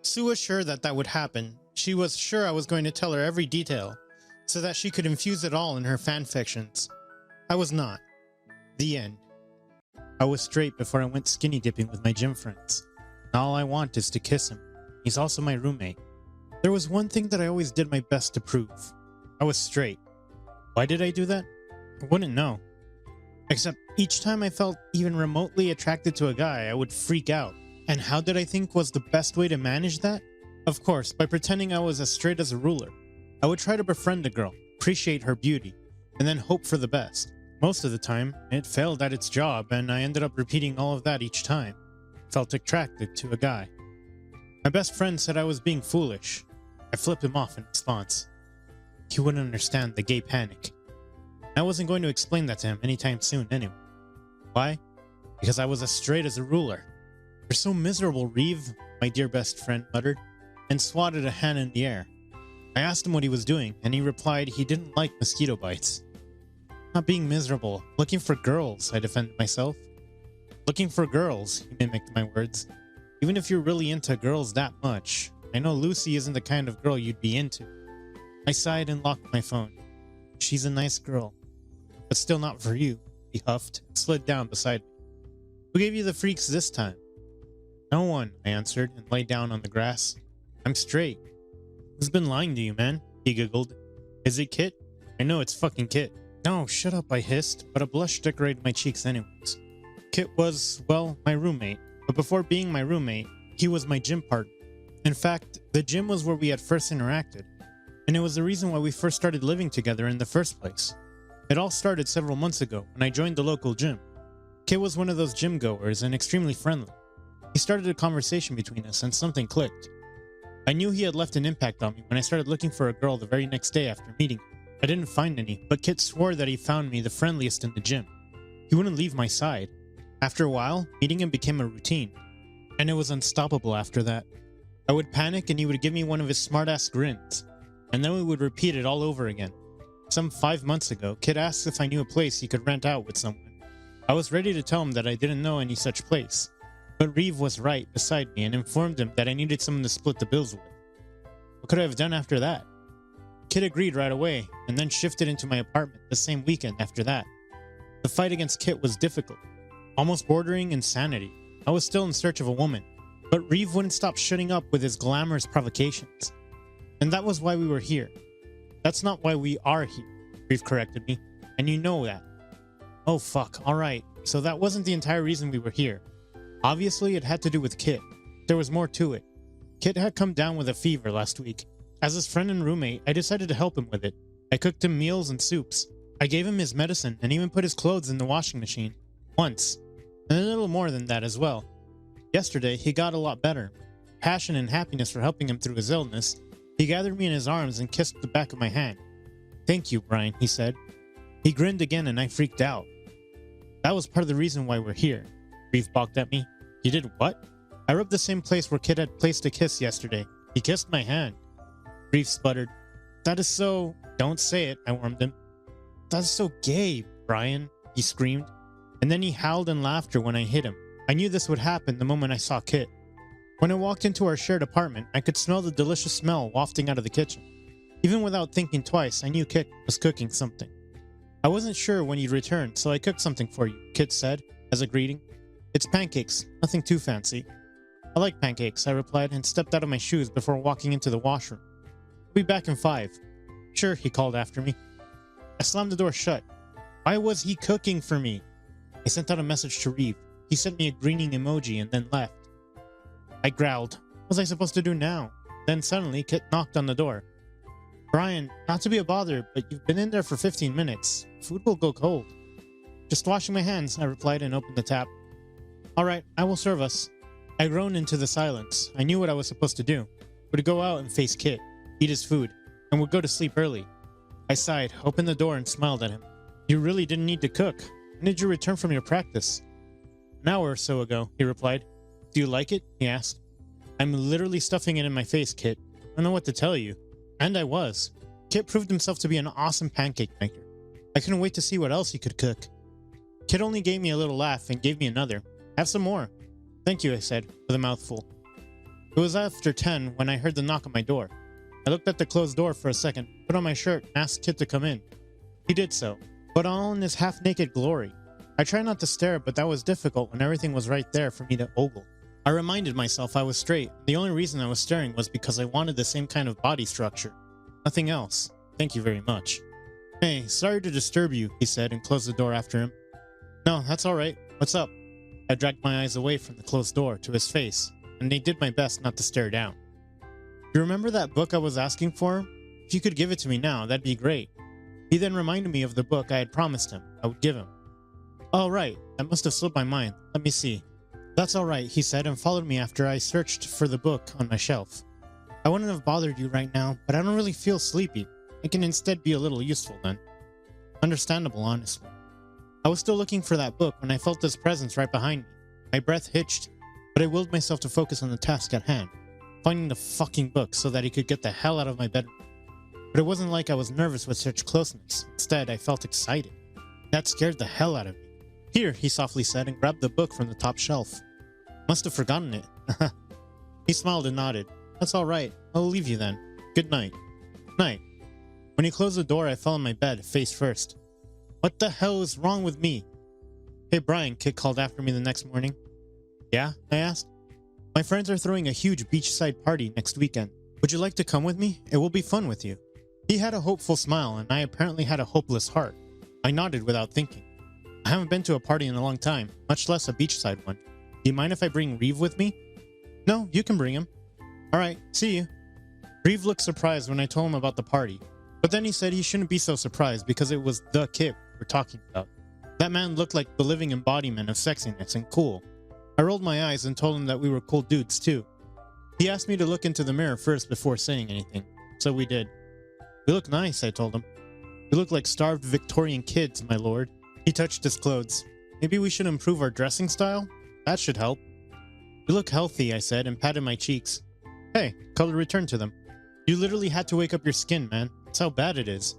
Sue was sure that would happen. She was sure I was going to tell her every detail, so that she could infuse it all in her fanfictions. I was not. The end. I was straight before I went skinny dipping with my gym friends. And all I want is to kiss him. He's also my roommate. There was one thing that I always did my best to prove. I was straight. Why did I do that? I wouldn't know. Except each time I felt even remotely attracted to a guy, I would freak out. And how did I think was the best way to manage that? Of course, by pretending I was as straight as a ruler. I would try to befriend a girl, appreciate her beauty, and then hope for the best. Most of the time, it failed at its job, and I ended up repeating all of that each time. Felt attracted to a guy. My best friend said I was being foolish. I flipped him off in response. He wouldn't understand the gay panic. I wasn't going to explain that to him anytime soon anyway. Why? Because I was as straight as a ruler. You're so miserable, Reeve, my dear best friend muttered, and swatted a hand in the air. I asked him what he was doing, and he replied he didn't like mosquito bites. Not being miserable, looking for girls, I defended myself. Looking for girls, he mimicked my words. Even if you're really into girls that much, I know Lucy isn't the kind of girl you'd be into. I sighed and locked my phone. She's a nice girl, but still not for you, he huffed and slid down beside me. Who gave you the freaks this time? No one, I answered and lay down on the grass. I'm straight. Who's been lying to you, man? He giggled. Is it Kit? I know it's fucking Kit. No, shut up, I hissed, but a blush decorated my cheeks anyways. Kit was, well, my roommate, but before being my roommate, he was my gym partner. In fact, the gym was where we had first interacted, and it was the reason why we first started living together in the first place. It all started several months ago when I joined the local gym. Kit was one of those gym goers and extremely friendly. He started a conversation between us and something clicked. I knew he had left an impact on me when I started looking for a girl the very next day after meeting him. I didn't find any, but Kit swore that he found me the friendliest in the gym. He wouldn't leave my side. After a while, meeting him became a routine, and it was unstoppable after that. I would panic and he would give me one of his smart-ass grins, and then we would repeat it all over again. Some 5 months ago, Kit asked if I knew a place he could rent out with someone. I was ready to tell him that I didn't know any such place, but Reeve was right beside me and informed him that I needed someone to split the bills with. What could I have done after that? Kit agreed right away, and then shifted into my apartment the same weekend after that. The fight against Kit was difficult, almost bordering insanity. I was still in search of a woman, but Reeve wouldn't stop shutting up with his glamorous provocations. And that was why we were here. That's not why we are here, Reeve corrected me, and you know that. Oh fuck, alright, so that wasn't the entire reason we were here. Obviously, it had to do with Kit. There was more to it. Kit had come down with a fever last week. As his friend and roommate, I decided to help him with it. I cooked him meals and soups. I gave him his medicine and even put his clothes in the washing machine. Once. And a little more than that as well. Yesterday, he got a lot better. Passion and happiness for helping him through his illness. He gathered me in his arms and kissed the back of my hand. Thank you, Brian, he said. He grinned again and I freaked out. That was part of the reason why we're here. Reeve balked at me. You did what? I rubbed the same place where Kit had placed a kiss yesterday. He kissed my hand. Reeve sputtered. That is so... Don't say it, I warned him. That is so gay, Brian, he screamed. And then he howled in laughter when I hit him. I knew this would happen the moment I saw Kit. When I walked into our shared apartment, I could smell the delicious smell wafting out of the kitchen. Even without thinking twice, I knew Kit was cooking something. I wasn't sure when you'd return, so I cooked something for you, Kit said, as a greeting. It's pancakes, nothing too fancy. I like pancakes, I replied, and stepped out of my shoes before walking into the washroom. I'll be back in 5. Sure, he called after me. I slammed the door shut. Why was he cooking for me? I sent out a message to Reeve. He sent me a grinning emoji and then left. I growled. What was I supposed to do now? Then suddenly, Kit knocked on the door. Brian, not to be a bother, but you've been in there for 15 minutes. Food will go cold. Just washing my hands, I replied and opened the tap. All right, I will serve us. I groaned into the silence. I knew what I was supposed to do. Would go out and face Kit, eat his food, and would go to sleep early. I sighed, opened the door, and smiled at him. You really didn't need to cook. When did you return from your practice? An hour or so ago, he replied. Do you like it? He asked. I'm literally stuffing it in my face, Kit. I don't know what to tell you. And I was. Kit proved himself to be an awesome pancake maker. I couldn't wait to see what else he could cook. Kit only gave me a little laugh and gave me another. Have some more. Thank you, I said, with a mouthful. It was after 10 when I heard the knock on my door. I looked at the closed door for a second, put on my shirt, and asked Kit to come in. He did so, but all in his half-naked glory. I tried not to stare, but that was difficult when everything was right there for me to ogle. I reminded myself I was straight. The only reason I was staring was because I wanted the same kind of body structure. Nothing else. Thank you very much. Hey, sorry to disturb you, he said and closed the door after him. No, that's all right. What's up? I dragged my eyes away from the closed door to his face, and I did my best not to stare down. You remember that book I was asking for? If you could give it to me now, that'd be great. He then reminded me of the book I had promised him I would give him. Oh, right. That must have slipped my mind. Let me see. That's all right, he said and followed me after I searched for the book on my shelf. I wouldn't have bothered you right now, but I don't really feel sleepy. I can instead be a little useful then. Understandable, honestly. I was still looking for that book when I felt his presence right behind me. My breath hitched, but I willed myself to focus on the task at hand, finding the fucking book so that he could get the hell out of my bedroom. But it wasn't like I was nervous with such closeness. Instead, I felt excited. That scared the hell out of me. Here, he softly said and grabbed the book from the top shelf. Must have forgotten it. He smiled and nodded. That's all right. I'll leave you then. Good night. Night. When he closed the door, I fell on my bed, face first. What the hell is wrong with me? Hey, Brian, Kit called after me the next morning. Yeah? I asked. My friends are throwing a huge beachside party next weekend. Would you like to come with me? It will be fun with you. He had a hopeful smile, and I apparently had a hopeless heart. I nodded without thinking. I haven't been to a party in a long time, much less a beachside one. Do you mind if I bring Reeve with me? No, you can bring him. Alright, see you. Reeve looked surprised when I told him about the party, but then he said he shouldn't be so surprised because it was the Kit we're talking about. That man looked like the living embodiment of sexiness and cool. I rolled my eyes and told him that we were cool dudes too. He asked me to look into the mirror first before saying anything, so we did. You look nice, I told him. You look like starved Victorian kids, my lord. He touched his clothes. Maybe we should improve our dressing style? That should help. You look healthy, I said and patted my cheeks. Hey, color returned to them. You literally had to wake up your skin, man. That's how bad it is.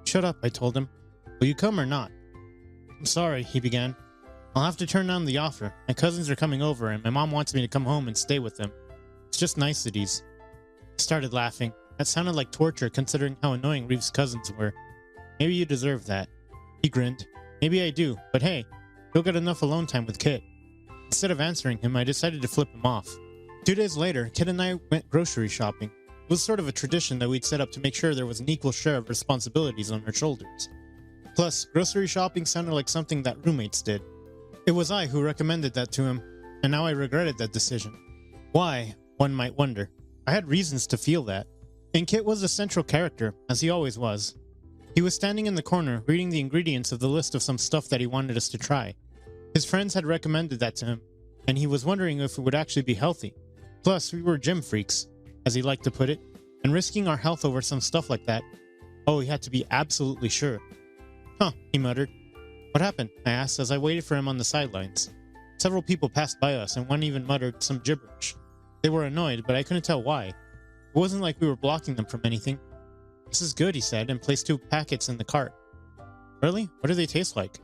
Shut up, I told him. Will you come or not? I'm sorry, he began. I'll have to turn down the offer. My cousins are coming over and my mom wants me to come home and stay with them. It's just niceties. I started laughing. That sounded like torture considering how annoying Reeves' cousins were. Maybe you deserve that. He grinned. Maybe I do, but hey, you'll get enough alone time with Kit. Instead of answering him, I decided to flip him off. 2 days later, Kit and I went grocery shopping. It was sort of a tradition that we'd set up to make sure there was an equal share of responsibilities on our shoulders. Plus, grocery shopping sounded like something that roommates did. It was I who recommended that to him, and now I regretted that decision. Why, one might wonder. I had reasons to feel that. And Kit was a central character, as he always was. He was standing in the corner, reading the ingredients of the list of some stuff that he wanted us to try. His friends had recommended that to him, and he was wondering if it would actually be healthy. Plus, we were gym freaks, as he liked to put it, and risking our health over some stuff like that, oh, he had to be absolutely sure. Huh, he muttered. What happened? I asked as I waited for him on the sidelines. Several people passed by us, and one even muttered some gibberish. They were annoyed, but I couldn't tell why. It wasn't like we were blocking them from anything. This is good, he said, and placed 2 packets in the cart. Really? What do they taste like?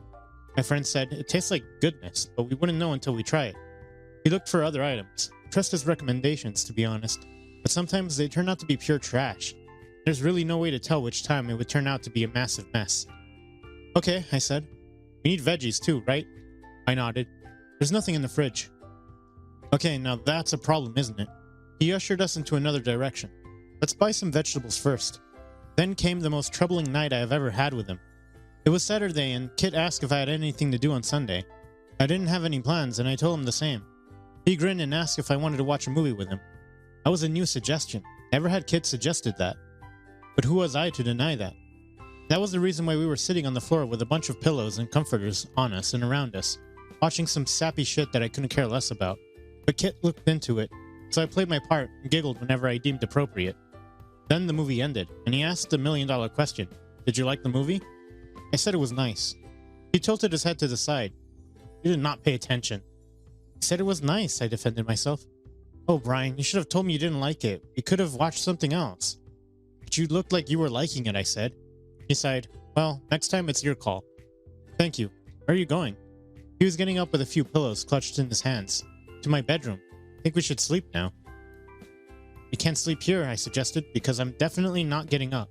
My friend said, it tastes like goodness, but we wouldn't know until we try it. He looked for other items. Trust his recommendations, to be honest. But sometimes they turn out to be pure trash. There's really no way to tell which time it would turn out to be a massive mess. Okay, I said. We need veggies too, right? I nodded. There's nothing in the fridge. Okay, now that's a problem, isn't it? He ushered us into another direction. Let's buy some vegetables first. Then came the most troubling night I have ever had with him. It was Saturday, and Kit asked if I had anything to do on Sunday. I didn't have any plans, and I told him the same. He grinned and asked if I wanted to watch a movie with him. That was a new suggestion. Never had Kit suggested that. But who was I to deny that? That was the reason why we were sitting on the floor with a bunch of pillows and comforters on us and around us, watching some sappy shit that I couldn't care less about. But Kit looked into it, so I played my part and giggled whenever I deemed appropriate. Then the movie ended, and he asked the million-dollar question. Did you like the movie? I said it was nice. He tilted his head to the side. He did not pay attention. He said it was nice, I defended myself. Oh, Brian, you should have told me you didn't like it. We could have watched something else. But you looked like you were liking it, I said. He sighed. Well, next time it's your call. Thank you. Where are you going? He was getting up with a few pillows clutched in his hands. To my bedroom. I think we should sleep now. We can't sleep here, I suggested, because I'm definitely not getting up.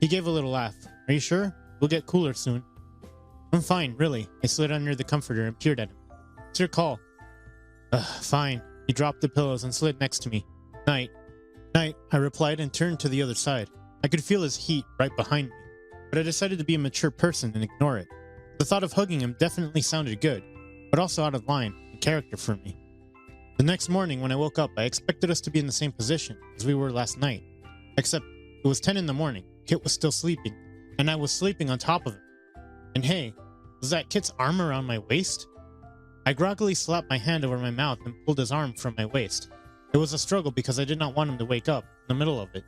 He gave a little laugh. Are you sure? We'll get cooler soon. I'm fine, really. I slid under the comforter and peered at him. It's your call. Fine. He dropped the pillows and slid next to me. Night. Night, I replied and turned to the other side. I could feel his heat right behind me, but I decided to be a mature person and ignore it. The thought of hugging him definitely sounded good, but also out of line, in character for me. The next morning when I woke up, I expected us to be in the same position as we were last night. Except it was 10 in the morning, Kit was still sleeping, and I was sleeping on top of him. And hey, was that Kit's arm around my waist? I groggily slapped my hand over my mouth and pulled his arm from my waist. It was a struggle because I did not want him to wake up in the middle of it.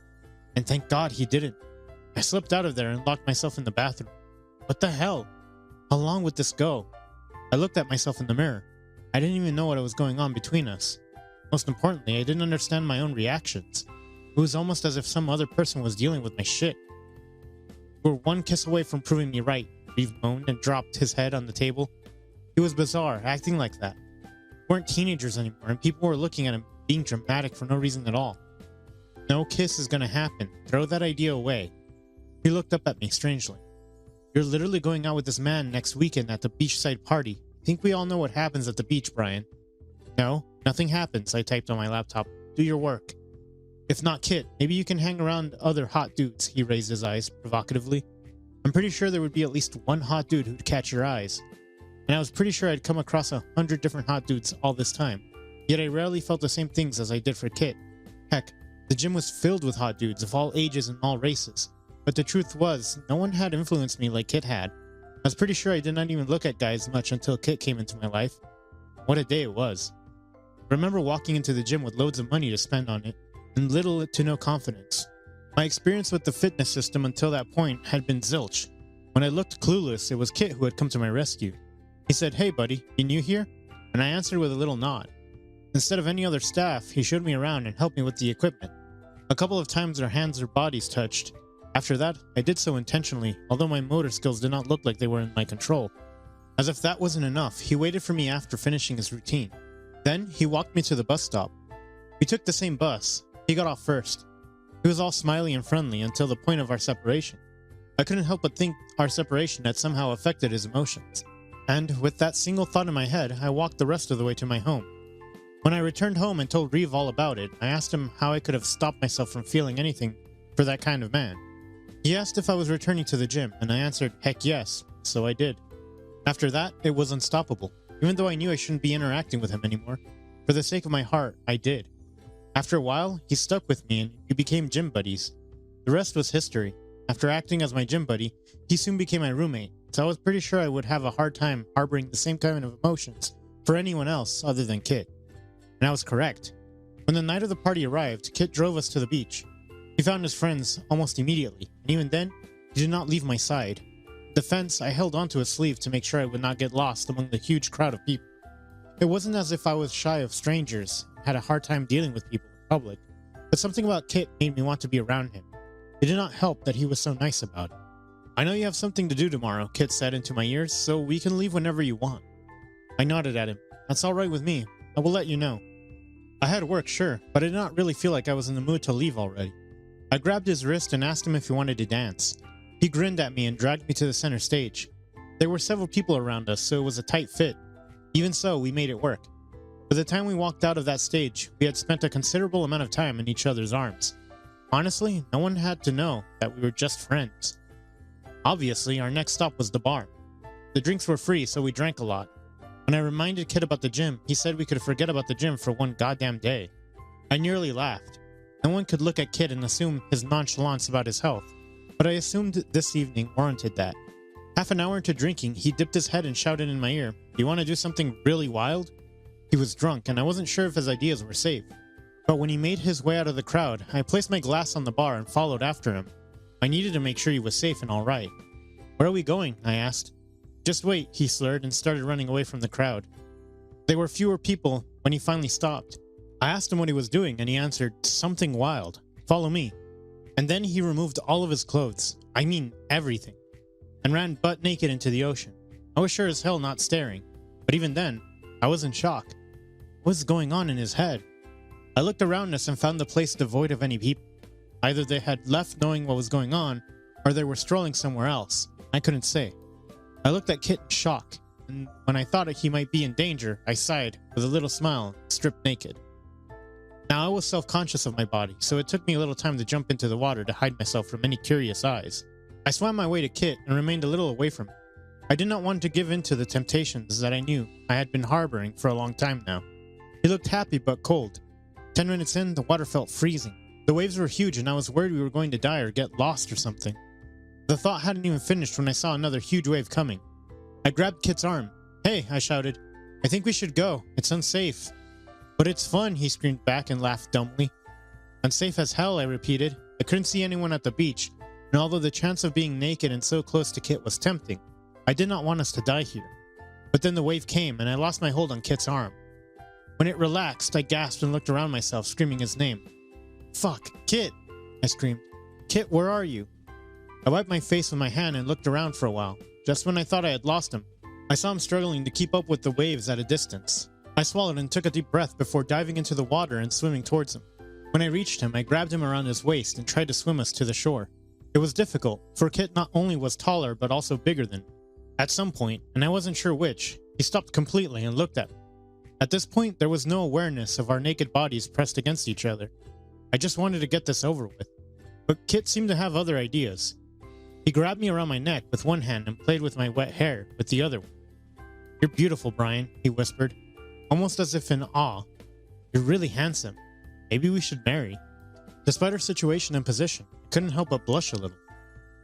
And thank God he didn't. I slipped out of there and locked myself in the bathroom. What the hell? How long would this go? I looked at myself in the mirror. I didn't even know what was going on between us. Most importantly, I didn't understand my own reactions. It was almost as if some other person was dealing with my shit. We were one kiss away from proving me right, Reeve moaned and dropped his head on the table. He was bizarre, acting like that. We weren't teenagers anymore, and people were looking at him being dramatic for no reason at all. No kiss is gonna happen. Throw that idea away. He looked up at me strangely. You're literally going out with this man next weekend at the beachside party. I think we all know what happens at the beach, Brian. No, nothing happens, I typed on my laptop. Do your work. If not Kit, maybe you can hang around other hot dudes, he raised his eyes provocatively. I'm pretty sure there would be at least one hot dude who'd catch your eyes. And I was pretty sure I'd come across 100 different hot dudes all this time. Yet I rarely felt the same things as I did for Kit. Heck, the gym was filled with hot dudes of all ages and all races. But the truth was, no one had influenced me like Kit had. I was pretty sure I did not even look at guys much until Kit came into my life. What a day it was. I remember walking into the gym with loads of money to spend on it, and little to no confidence. My experience with the fitness system until that point had been zilch. When I looked clueless, it was Kit who had come to my rescue. He said, "Hey buddy, you new here?" And I answered with a little nod. Instead of any other staff, he showed me around and helped me with the equipment. A couple of times our hands or bodies touched, After that, I did so intentionally, although my motor skills did not look like they were in my control. As if that wasn't enough, he waited for me after finishing his routine. Then, he walked me to the bus stop. We took the same bus. He got off first. He was all smiley and friendly until the point of our separation. I couldn't help but think our separation had somehow affected his emotions. And, with that single thought in my head, I walked the rest of the way to my home. When I returned home and told Reeve all about it, I asked him how I could have stopped myself from feeling anything for that kind of man. He asked if I was returning to the gym, and I answered, heck yes, so I did. After that, it was unstoppable. Even though I knew I shouldn't be interacting with him anymore, for the sake of my heart, I did. After a while, he stuck with me and we became gym buddies. The rest was history. After acting as my gym buddy, he soon became my roommate, so I was pretty sure I would have a hard time harboring the same kind of emotions for anyone else other than Kit. And I was correct. When the night of the party arrived, Kit drove us to the beach. He found his friends almost immediately, and even then, he did not leave my side. The fence, I held onto his sleeve to make sure I would not get lost among the huge crowd of people. It wasn't as if I was shy of strangers, had a hard time dealing with people in public, but something about Kit made me want to be around him. It did not help that he was so nice about it. I know you have something to do tomorrow, Kit said into my ears, so we can leave whenever you want. I nodded at him. That's all right with me. I will let you know. I had work, sure, but I did not really feel like I was in the mood to leave already. I grabbed his wrist and asked him if he wanted to dance. He grinned at me and dragged me to the center stage. There were several people around us, so it was a tight fit. Even so, we made it work. By the time we walked out of that stage, we had spent a considerable amount of time in each other's arms. Honestly, no one had to know that we were just friends. Obviously, our next stop was the bar. The drinks were free, so we drank a lot. When I reminded Kit about the gym, he said we could forget about the gym for one goddamn day. I nearly laughed. No one could look at Kit and assume his nonchalance about his health, but I assumed this evening warranted that. Half an hour into drinking, he dipped his head and shouted in my ear, "Do you want to do something really wild?" He was drunk, and I wasn't sure if his ideas were safe. But when he made his way out of the crowd, I placed my glass on the bar and followed after him. I needed to make sure he was safe and alright. "Where are we going?" I asked. "Just wait," he slurred and started running away from the crowd. There were fewer people when he finally stopped. I asked him what he was doing, and he answered, "Something wild. Follow me." And then he removed all of his clothes, I mean everything, and ran butt naked into the ocean. I was sure as hell not staring, but even then, I was in shock. What was going on in his head? I looked around us and found the place devoid of any people. Either they had left knowing what was going on, or they were strolling somewhere else. I couldn't say. I looked at Kit in shock, and when I thought he might be in danger, I sighed with a little smile, stripped naked. Now I was self-conscious of my body, so it took me a little time to jump into the water to hide myself from any curious eyes. I swam my way to Kit and remained a little away from him. I did not want to give in to the temptations that I knew I had been harboring for a long time now. He looked happy but cold. 10 minutes in, the water felt freezing. The waves were huge and I was worried we were going to die or get lost or something. The thought hadn't even finished when I saw another huge wave coming. I grabbed Kit's arm. "Hey," I shouted. "I think we should go. It's unsafe." "But it's fun," he screamed back and laughed dumbly. "Unsafe as hell," I repeated. I couldn't see anyone at the beach, and although the chance of being naked and so close to Kit was tempting, I did not want us to die here. But then the wave came and I lost my hold on Kit's arm. When it relaxed, I gasped and looked around myself, screaming his name. "Fuck, Kit!" I screamed. "Kit, where are you?" I wiped my face with my hand and looked around for a while. Just when I thought I had lost him, I saw him struggling to keep up with the waves at a distance. I swallowed and took a deep breath before diving into the water and swimming towards him. When I reached him, I grabbed him around his waist and tried to swim us to the shore. It was difficult, for Kit not only was taller but also bigger than me. At some point, and I wasn't sure which, he stopped completely and looked at me. At this point, there was no awareness of our naked bodies pressed against each other. I just wanted to get this over with. But Kit seemed to have other ideas. He grabbed me around my neck with one hand and played with my wet hair with the other one. "You're beautiful, Brian," he whispered, almost as if in awe. "You're really handsome. Maybe we should marry." Despite our situation and position, I couldn't help but blush a little.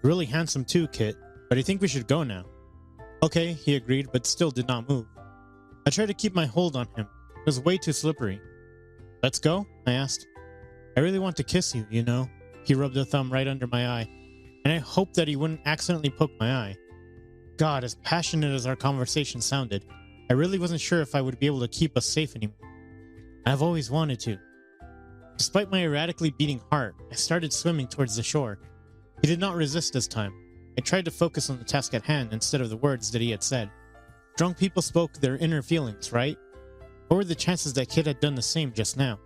"You're really handsome too, Kit, but I think we should go now." "Okay," he agreed, but still did not move. I tried to keep my hold on him. It was way too slippery. "Let's go?" I asked. "I really want to kiss you, you know." He rubbed a thumb right under my eye, and I hoped that he wouldn't accidentally poke my eye. God, as passionate as our conversation sounded, I really wasn't sure if I would be able to keep us safe anymore. I've always wanted to. Despite my erratically beating heart, I started swimming towards the shore. He did not resist this time. I tried to focus on the task at hand instead of the words that he had said. Drunk people spoke their inner feelings, right? What were the chances that Kit had done the same just now?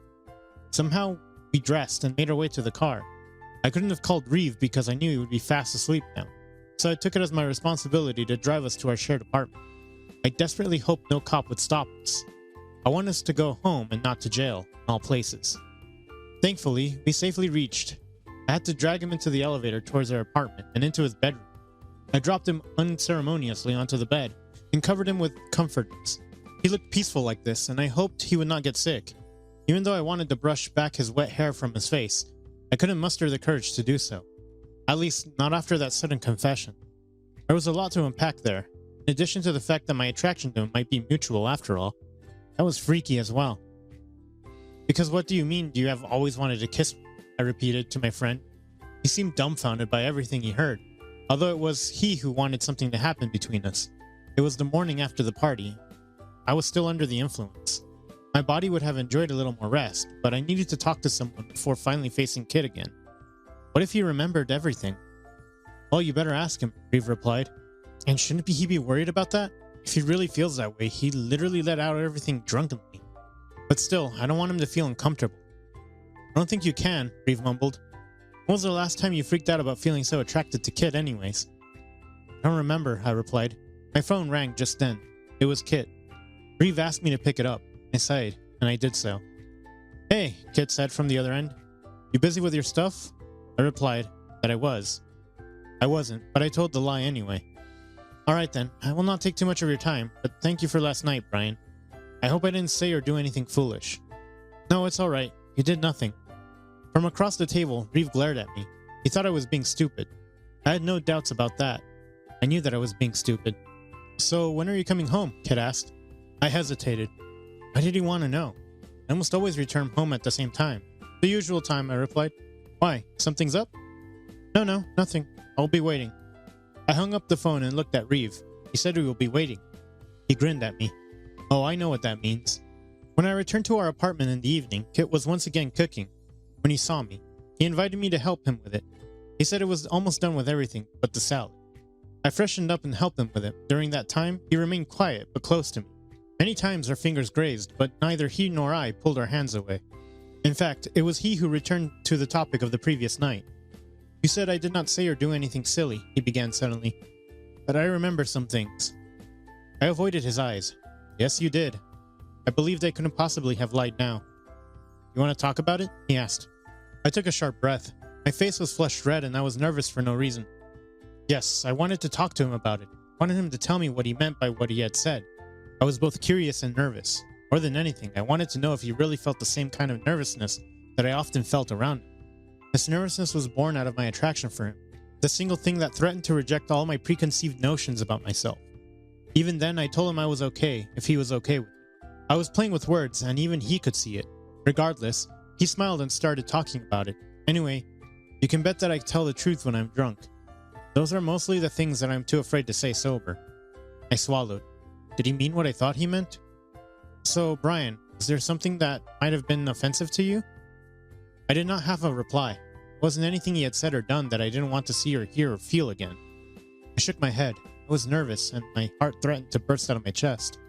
Somehow, we dressed and made our way to the car. I couldn't have called Reeve because I knew he would be fast asleep now, so I took it as my responsibility to drive us to our shared apartment. I desperately hoped no cop would stop us. I wanted us to go home and not to jail, in all places. Thankfully, we safely reached. I had to drag him into the elevator towards our apartment and into his bedroom. I dropped him unceremoniously onto the bed and covered him with comforters. He looked peaceful like this, and I hoped he would not get sick. Even though I wanted to brush back his wet hair from his face, I couldn't muster the courage to do so. At least, not after that sudden confession. There was a lot to unpack there, in addition to the fact that my attraction to him might be mutual after all. That was freaky as well. Because what do you mean, do you have always wanted to kiss me? I repeated to my friend. He seemed dumbfounded by everything he heard, although it was he who wanted something to happen between us. It was the morning after the party. I was still under the influence. My body would have enjoyed a little more rest, but I needed to talk to someone before finally facing Kit again. What if he remembered everything? Well, you better ask him, Reeve replied. And shouldn't he be worried about that? If he really feels that way, he literally let out everything drunkenly. But still, I don't want him to feel uncomfortable. I don't think you can, Reeve mumbled. When was the last time you freaked out about feeling so attracted to Kit anyways? I don't remember, I replied. My phone rang just then. It was Kit. Reeve asked me to pick it up. I sighed, and I did so. Hey, Kit said from the other end. You busy with your stuff? I replied that I was. I wasn't, but I told the lie anyway. Alright then, I will not take too much of your time, but thank you for last night, Brian. I hope I didn't say or do anything foolish. No, it's alright. You did nothing. From across the table, Reeve glared at me. He thought I was being stupid. I had no doubts about that. I knew that I was being stupid. So, when are you coming home? Kit asked. I hesitated. Why did he want to know? I almost always return home at the same time. The usual time, I replied. Why? Something's up? No, nothing. I'll be waiting. I hung up the phone and looked at Reeve. He said he will be waiting. He grinned at me. Oh, I know what that means. When I returned to our apartment in the evening, Kit was once again cooking. When he saw me, he invited me to help him with it. He said it was almost done with everything but the salad. I freshened up and helped him with it. During that time, he remained quiet but close to me. Many times our fingers grazed, but neither he nor I pulled our hands away. In fact, it was he who returned to the topic of the previous night. You said I did not say or do anything silly, he began suddenly. But I remember some things. I avoided his eyes. Yes, you did. I believed I couldn't possibly have lied now. You want to talk about it? He asked. I took a sharp breath. My face was flushed red and I was nervous for no reason. Yes, I wanted to talk to him about it. I wanted him to tell me what he meant by what he had said. I was both curious and nervous. More than anything, I wanted to know if he really felt the same kind of nervousness that I often felt around him. This nervousness was born out of my attraction for him, the single thing that threatened to reject all my preconceived notions about myself. Even then, I told him I was okay if he was okay with it. I was playing with words, and even he could see it. Regardless, he smiled and started talking about it. Anyway, you can bet that I tell the truth when I'm drunk. Those are mostly the things that I'm too afraid to say sober. I swallowed. Did he mean what I thought he meant? So, Brian, is there something that might have been offensive to you? I did not have a reply. It wasn't anything he had said or done that I didn't want to see or hear or feel again. I shook my head. I was nervous, and my heart threatened to burst out of my chest.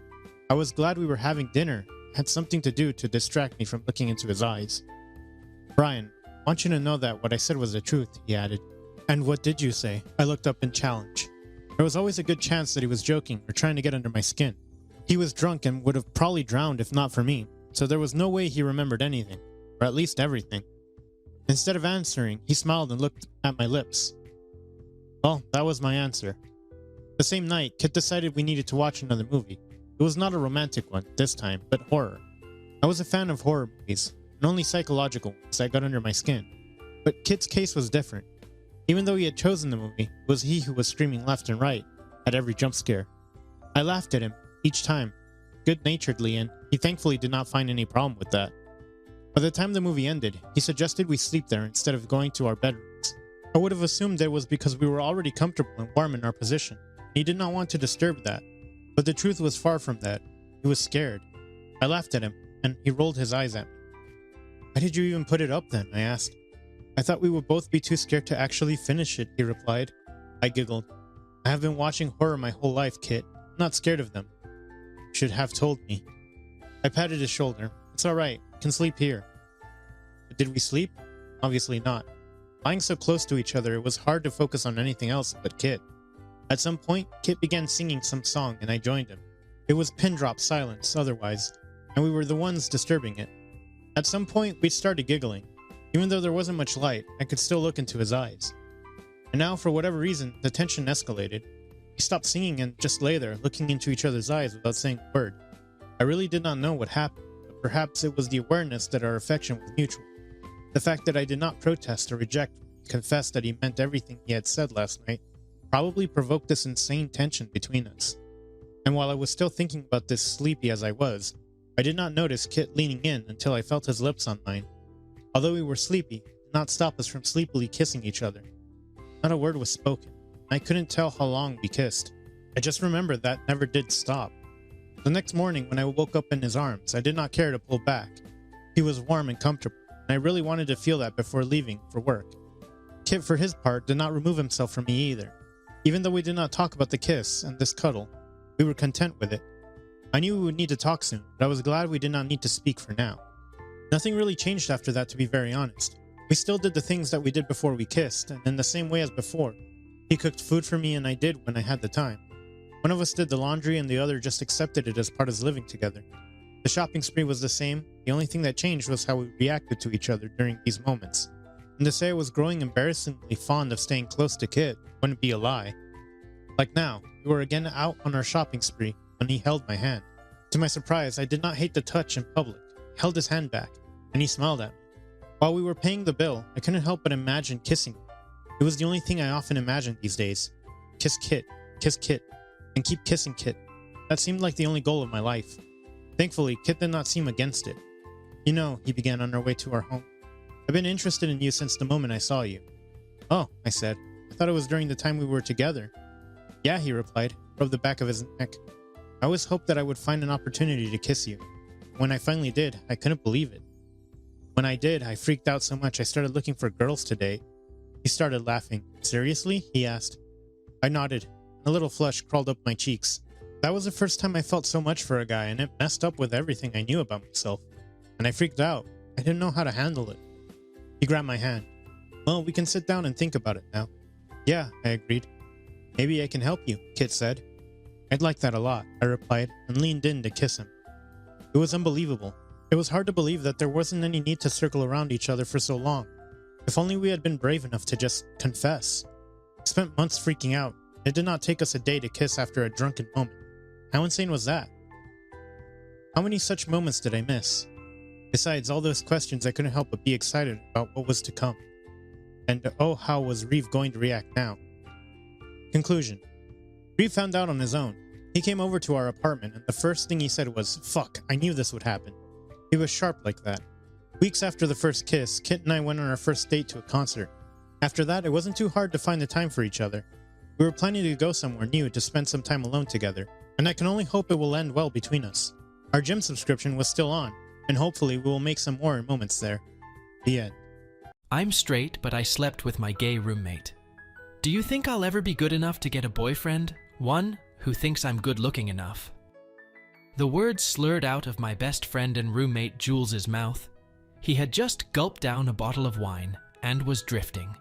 I was glad we were having dinner, had something to do to distract me from looking into his eyes. Brian, I want you to know that what I said was the truth, he added. And what did you say? I looked up in challenge. There was always a good chance that he was joking or trying to get under my skin. He was drunk and would have probably drowned if not for me, so there was no way he remembered anything, or at least everything. Instead of answering, he smiled and looked at my lips. Well, that was my answer. The same night, Kit decided we needed to watch another movie. It was not a romantic one this time, but horror. I was a fan of horror movies, and only psychological ones that got under my skin. But Kit's case was different. Even though he had chosen the movie, it was he who was screaming left and right at every jump scare. I laughed at him each time, good-naturedly, and he thankfully did not find any problem with that. By the time the movie ended, he suggested we sleep there instead of going to our bedrooms. I would have assumed that it was because we were already comfortable and warm in our position. He did not want to disturb that. But the truth was far from that. He was scared. I laughed at him, and he rolled his eyes at me. Why did you even put it up then? I asked. I thought we would both be too scared to actually finish it, he replied. I giggled. I have been watching horror my whole life, Kit. I'm not scared of them. You should have told me. I patted his shoulder. It's all right. We can sleep here. But did we sleep? Obviously not. Lying so close to each other, it was hard to focus on anything else but Kit. At some point, Kit began singing some song and I joined him. It was pin drop silence otherwise, and we were the ones disturbing it. At some point, we started giggling. Even though there wasn't much light, I could still look into his eyes. And now, for whatever reason, the tension escalated. We stopped singing and just lay there, looking into each other's eyes without saying a word. I really did not know what happened, but perhaps it was the awareness that our affection was mutual. The fact that I did not protest or reject when he confessed that he meant everything he had said last night probably provoked this insane tension between us. And while I was still thinking about this sleepy as I was, I did not notice Kit leaning in until I felt his lips on mine. Although we were sleepy, it did not stop us from sleepily kissing each other. Not a word was spoken. I couldn't tell how long we kissed. I just remember that never did stop. The next morning when I woke up in his arms, I did not care to pull back. He was warm and comfortable, and I really wanted to feel that before leaving for work. Kit, for his part, did not remove himself from me either. Even though we did not talk about the kiss and this cuddle, we were content with it. I knew we would need to talk soon, but I was glad we did not need to speak for now. Nothing really changed after that, to be very honest. We still did the things that we did before we kissed, and in the same way as before. He cooked food for me and I did when I had the time. One of us did the laundry and the other just accepted it as part of living together. The shopping spree was the same. The only thing that changed was how we reacted to each other during these moments. And to say I was growing embarrassingly fond of staying close to Kit wouldn't be a lie. Like now, we were again out on our shopping spree when he held my hand. To my surprise, I did not hate the touch in public. He held his hand back, and he smiled at me. While we were paying the bill, I couldn't help but imagine kissing him. It was the only thing I often imagined these days. Kiss Kit, and keep kissing Kit. That seemed like the only goal of my life. Thankfully, Kit did not seem against it. You know, he began on our way to our home. I've been interested in you since the moment I saw you. Oh, I said. I thought it was during the time we were together. Yeah, he replied, rubbed the back of his neck. I always hoped that I would find an opportunity to kiss you. When I finally did, I couldn't believe it. When I did, I freaked out so much I started looking for girls to date. He started laughing. Seriously? He asked. I nodded. A little flush crawled up my cheeks. That was the first time I felt so much for a guy, and it messed up with everything I knew about myself. And I freaked out. I didn't know how to handle it. He grabbed my hand. Well, we can sit down and think about it now. Yeah, I agreed. Maybe I can help you, Kit said. I'd like that a lot, I replied, and leaned in to kiss him. It was unbelievable. It was hard to believe that there wasn't any need to circle around each other for so long. If only we had been brave enough to just confess. I spent months freaking out. It did not take us a day to kiss after a drunken moment. How insane was that? How many such moments did I miss? Besides all those questions, I couldn't help but be excited about what was to come. And oh, how was Reeve going to react now? Conclusion. Reeve found out on his own. He came over to our apartment, and the first thing he said was, "Fuck, I knew this would happen." He was sharp like that. Weeks after the first kiss, Kit and I went on our first date to a concert. After that, it wasn't too hard to find the time for each other. We were planning to go somewhere new to spend some time alone together, and I can only hope it will end well between us. Our gym subscription was still on, and hopefully we will make some more moments there. The end. I'm straight, but I slept with my gay roommate. Do you think I'll ever be good enough to get a boyfriend? One who thinks I'm good looking enough. The words slurred out of my best friend and roommate Jules's mouth. He had just gulped down a bottle of wine and was drifting.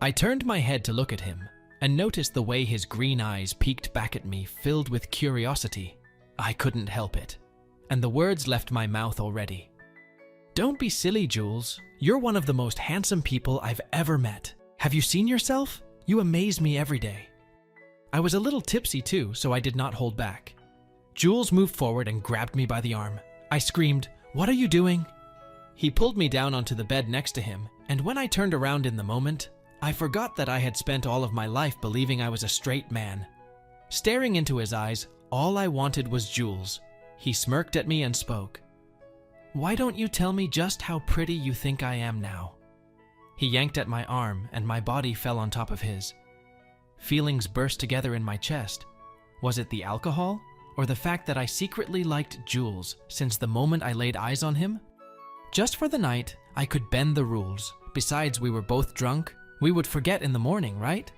I turned my head to look at him and noticed the way his green eyes peeked back at me, filled with curiosity. I couldn't help it, and the words left my mouth already. Don't be silly, Jules. You're one of the most handsome people I've ever met. Have you seen yourself? You amaze me every day. I was a little tipsy too, so I did not hold back. Jules moved forward and grabbed me by the arm. I screamed, "What are you doing?" He pulled me down onto the bed next to him, and when I turned around in the moment, I forgot that I had spent all of my life believing I was a straight man. Staring into his eyes, all I wanted was Jules. He smirked at me and spoke. "Why don't you tell me just how pretty you think I am now?" He yanked at my arm, and my body fell on top of his. Feelings burst together in my chest. Was it the alcohol, or the fact that I secretly liked Jules since the moment I laid eyes on him? Just for the night, I could bend the rules, Besides, we were both drunk. We would forget in the morning, right?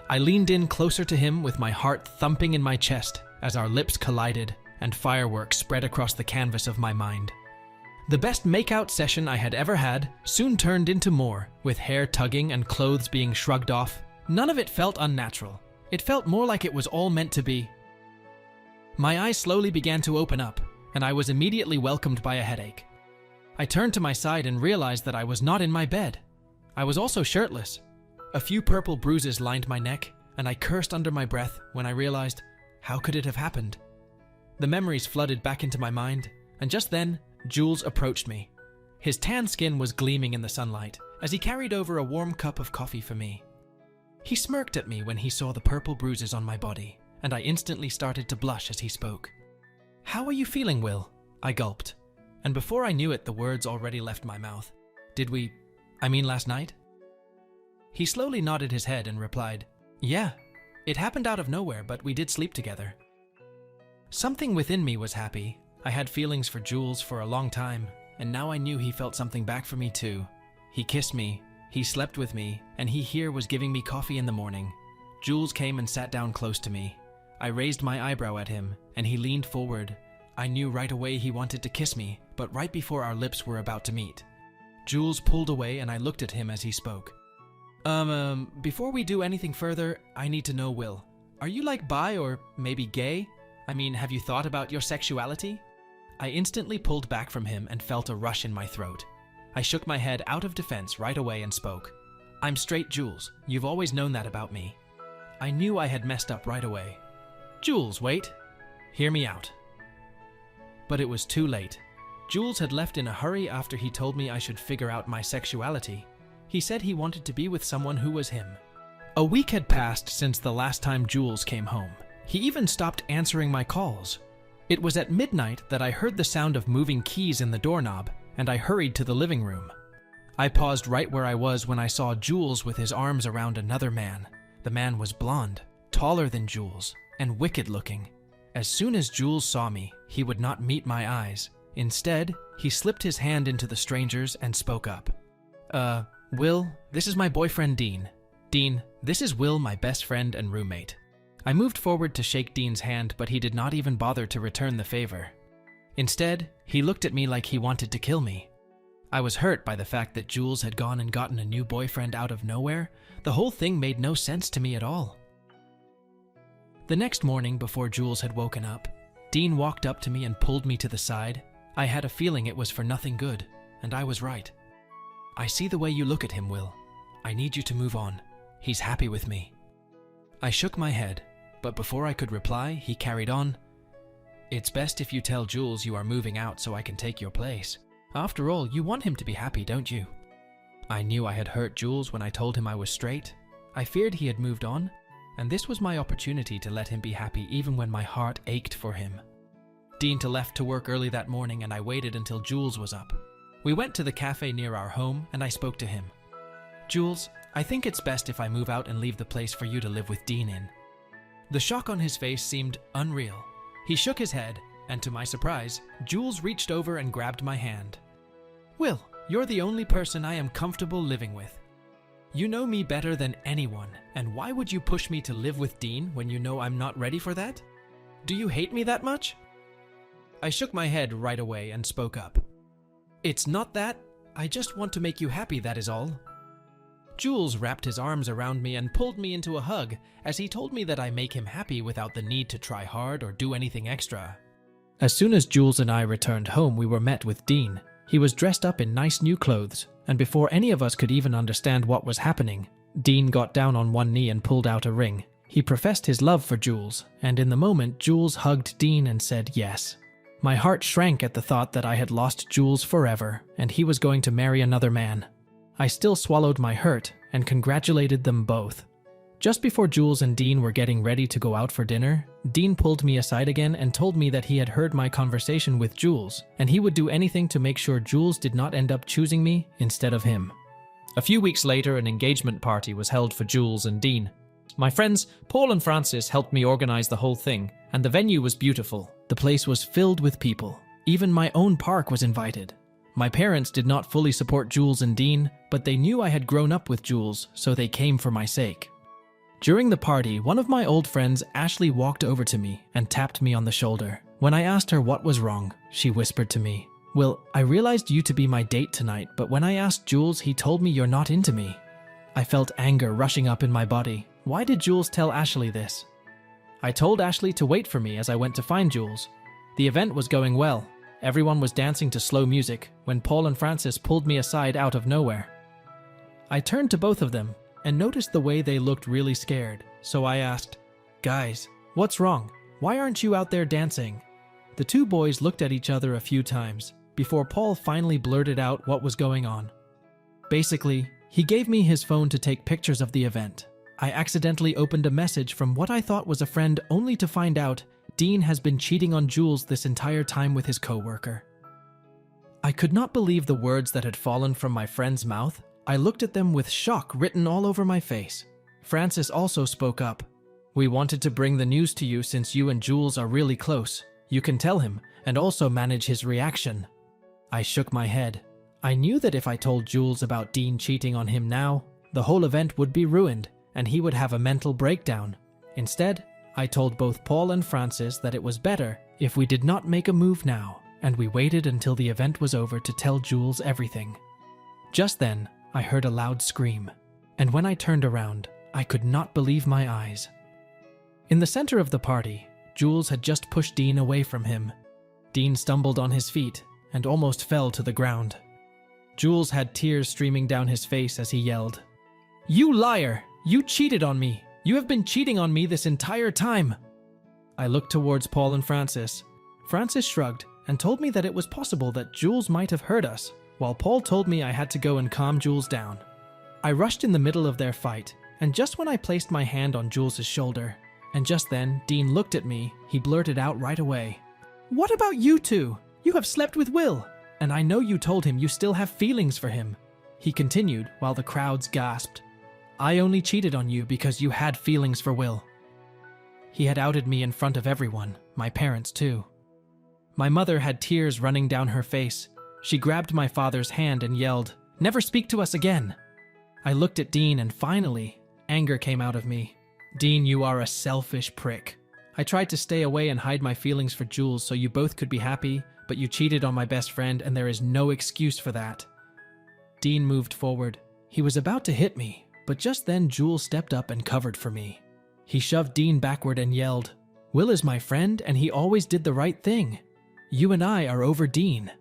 I leaned in closer to him with my heart thumping in my chest as our lips collided and fireworks spread across the canvas of my mind. The best makeout session I had ever had soon turned into more, with hair tugging and clothes being shrugged off. None of it felt unnatural. It felt more like it was all meant to be. My eyes slowly began to open up, and I was immediately welcomed by a headache. I turned to my side and realized that I was not in my bed. I was also shirtless. A few purple bruises lined my neck, and I cursed under my breath when I realized, how could it have happened? The memories flooded back into my mind, and just then, Jules approached me. His tan skin was gleaming in the sunlight as he carried over a warm cup of coffee for me. He smirked at me when he saw the purple bruises on my body, and I instantly started to blush as he spoke. "How are you feeling, Will?" I gulped, and before I knew it, the words already left my mouth. Last night? He slowly nodded his head and replied, "Yeah, it happened out of nowhere, but we did sleep together." Something within me was happy. I had feelings for Jules for a long time, and now I knew he felt something back for me too. He kissed me, he slept with me, and he here was giving me coffee in the morning. Jules came and sat down close to me. I raised my eyebrow at him, and he leaned forward. I knew right away he wanted to kiss me, but right before our lips were about to meet. Jules pulled away and I looked at him as he spoke. Before we do anything further, I need to know, Will. Are you like bi or maybe gay? Have you thought about your sexuality? I instantly pulled back from him and felt a rush in my throat. I shook my head out of defense right away and spoke. "I'm straight, Jules. You've always known that about me." I knew I had messed up right away. "Jules, wait. Hear me out." But it was too late. Jules had left in a hurry after he told me I should figure out my sexuality. He said he wanted to be with someone who was him. A week had passed since the last time Jules came home. He even stopped answering my calls. It was at midnight that I heard the sound of moving keys in the doorknob, and I hurried to the living room. I paused right where I was when I saw Jules with his arms around another man. The man was blonde, taller than Jules, and wicked-looking. As soon as Jules saw me, he would not meet my eyes. Instead, he slipped his hand into the stranger's and spoke up. Will, this is my boyfriend Dean. Dean, this is Will, my best friend and roommate." I moved forward to shake Dean's hand, but he did not even bother to return the favor. Instead, he looked at me like he wanted to kill me. I was hurt by the fact that Jules had gone and gotten a new boyfriend out of nowhere. The whole thing made no sense to me at all. The next morning, before Jules had woken up, Dean walked up to me and pulled me to the side. I had a feeling it was for nothing good, and I was right. "I see the way you look at him, Will. I need you to move on. He's happy with me." I shook my head, but before I could reply, he carried on. "It's best if you tell Jules you are moving out so I can take your place. After all, you want him to be happy, don't you?" I knew I had hurt Jules when I told him I was straight. I feared he had moved on, and this was my opportunity to let him be happy even when my heart ached for him. Dean left to work early that morning, and I waited until Jules was up. We went to the cafe near our home, and I spoke to him. "Jules, I think it's best if I move out and leave the place for you to live with Dean in." The shock on his face seemed unreal. He shook his head, and to my surprise, Jules reached over and grabbed my hand. "Will, you're the only person I am comfortable living with. You know me better than anyone, and why would you push me to live with Dean when you know I'm not ready for that? Do you hate me that much?" I shook my head right away and spoke up. "It's not that. I just want to make you happy, that is all." Jules wrapped his arms around me and pulled me into a hug as he told me that I make him happy without the need to try hard or do anything extra. As soon as Jules and I returned home, we were met with Dean. He was dressed up in nice new clothes, and before any of us could even understand what was happening, Dean got down on one knee and pulled out a ring. He professed his love for Jules, and in the moment, Jules hugged Dean and said yes. My heart shrank at the thought that I had lost Jules forever, and he was going to marry another man. I still swallowed my hurt and congratulated them both. Just before Jules and Dean were getting ready to go out for dinner, Dean pulled me aside again and told me that he had heard my conversation with Jules, and he would do anything to make sure Jules did not end up choosing me instead of him. A few weeks later, an engagement party was held for Jules and Dean. My friends, Paul and Francis, helped me organize the whole thing, and the venue was beautiful. The place was filled with people. Even my own park was invited. My parents did not fully support Jules and Dean, but they knew I had grown up with Jules, so they came for my sake. During the party, one of my old friends, Ashley, walked over to me and tapped me on the shoulder. When I asked her what was wrong, she whispered to me, "Will, I realized you to be my date tonight, but when I asked Jules, he told me you're not into me." I felt anger rushing up in my body. Why did Jules tell Ashley this? I told Ashley to wait for me as I went to find Jules. The event was going well. Everyone was dancing to slow music when Paul and Francis pulled me aside out of nowhere. I turned to both of them and noticed the way they looked really scared, so I asked, "Guys, what's wrong? Why aren't you out there dancing?" The two boys looked at each other a few times before Paul finally blurted out what was going on. Basically, he gave me his phone to take pictures of the event. I accidentally opened a message from what I thought was a friend only to find out Dean has been cheating on Jules this entire time with his coworker. I could not believe the words that had fallen from my friend's mouth. I looked at them with shock written all over my face. Francis also spoke up. "We wanted to bring the news to you since you and Jules are really close. You can tell him and also manage his reaction." I shook my head. I knew that if I told Jules about Dean cheating on him now, the whole event would be ruined and he would have a mental breakdown. Instead, I told both Paul and Francis that it was better if we did not make a move now, and we waited until the event was over to tell Jules everything. Just then, I heard a loud scream, and when I turned around, I could not believe my eyes. In the center of the party, Jules had just pushed Dean away from him. Dean stumbled on his feet and almost fell to the ground. Jules had tears streaming down his face as he yelled, "You liar! You cheated on me! You have been cheating on me this entire time!" I looked towards Paul and Francis. Francis shrugged and told me that it was possible that Jules might have heard us, while Paul told me I had to go and calm Jules down. I rushed in the middle of their fight, and just when I placed my hand on Jules's shoulder, and just then Dean looked at me, he blurted out right away, "What about you two? You have slept with Will, and I know you told him you still have feelings for him." He continued while the crowds gasped, "I only cheated on you because you had feelings for Will." He had outed me in front of everyone, my parents too. My mother had tears running down her face. She grabbed my father's hand and yelled, "Never speak to us again." I looked at Dean and finally, anger came out of me. "Dean, you are a selfish prick. I tried to stay away and hide my feelings for Jules so you both could be happy, but you cheated on my best friend and there is no excuse for that." Dean moved forward. He was about to hit me, but just then Jules stepped up and covered for me. He shoved Dean backward and yelled, "Will is my friend and he always did the right thing. You and I are over Dean."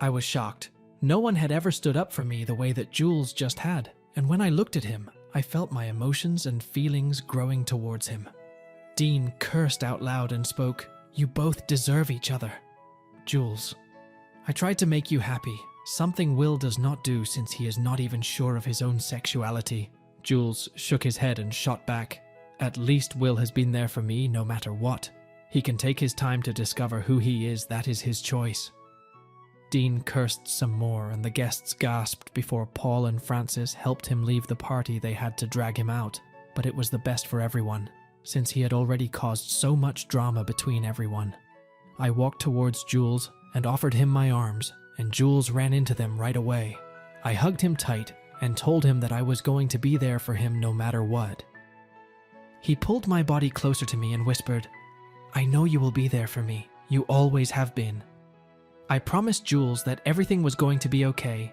I was shocked. No one had ever stood up for me the way that Jules just had, and when I looked at him, I felt my emotions and feelings growing towards him. Dean cursed out loud and spoke, "You both deserve each other." "Jules, I tried to make you happy, something Will does not do since he is not even sure of his own sexuality." Jules shook his head and shot back, "At least Will has been there for me no matter what. He can take his time to discover who he is, that is his choice." Dean cursed some more and the guests gasped before Paul and Francis helped him leave the party. They had to drag him out, but it was the best for everyone, since he had already caused so much drama between everyone. I walked towards Jules and offered him my arms, and Jules ran into them right away. I hugged him tight and told him that I was going to be there for him no matter what. He pulled my body closer to me and whispered, "I know you will be there for me. You always have been." I promised Jules that everything was going to be okay,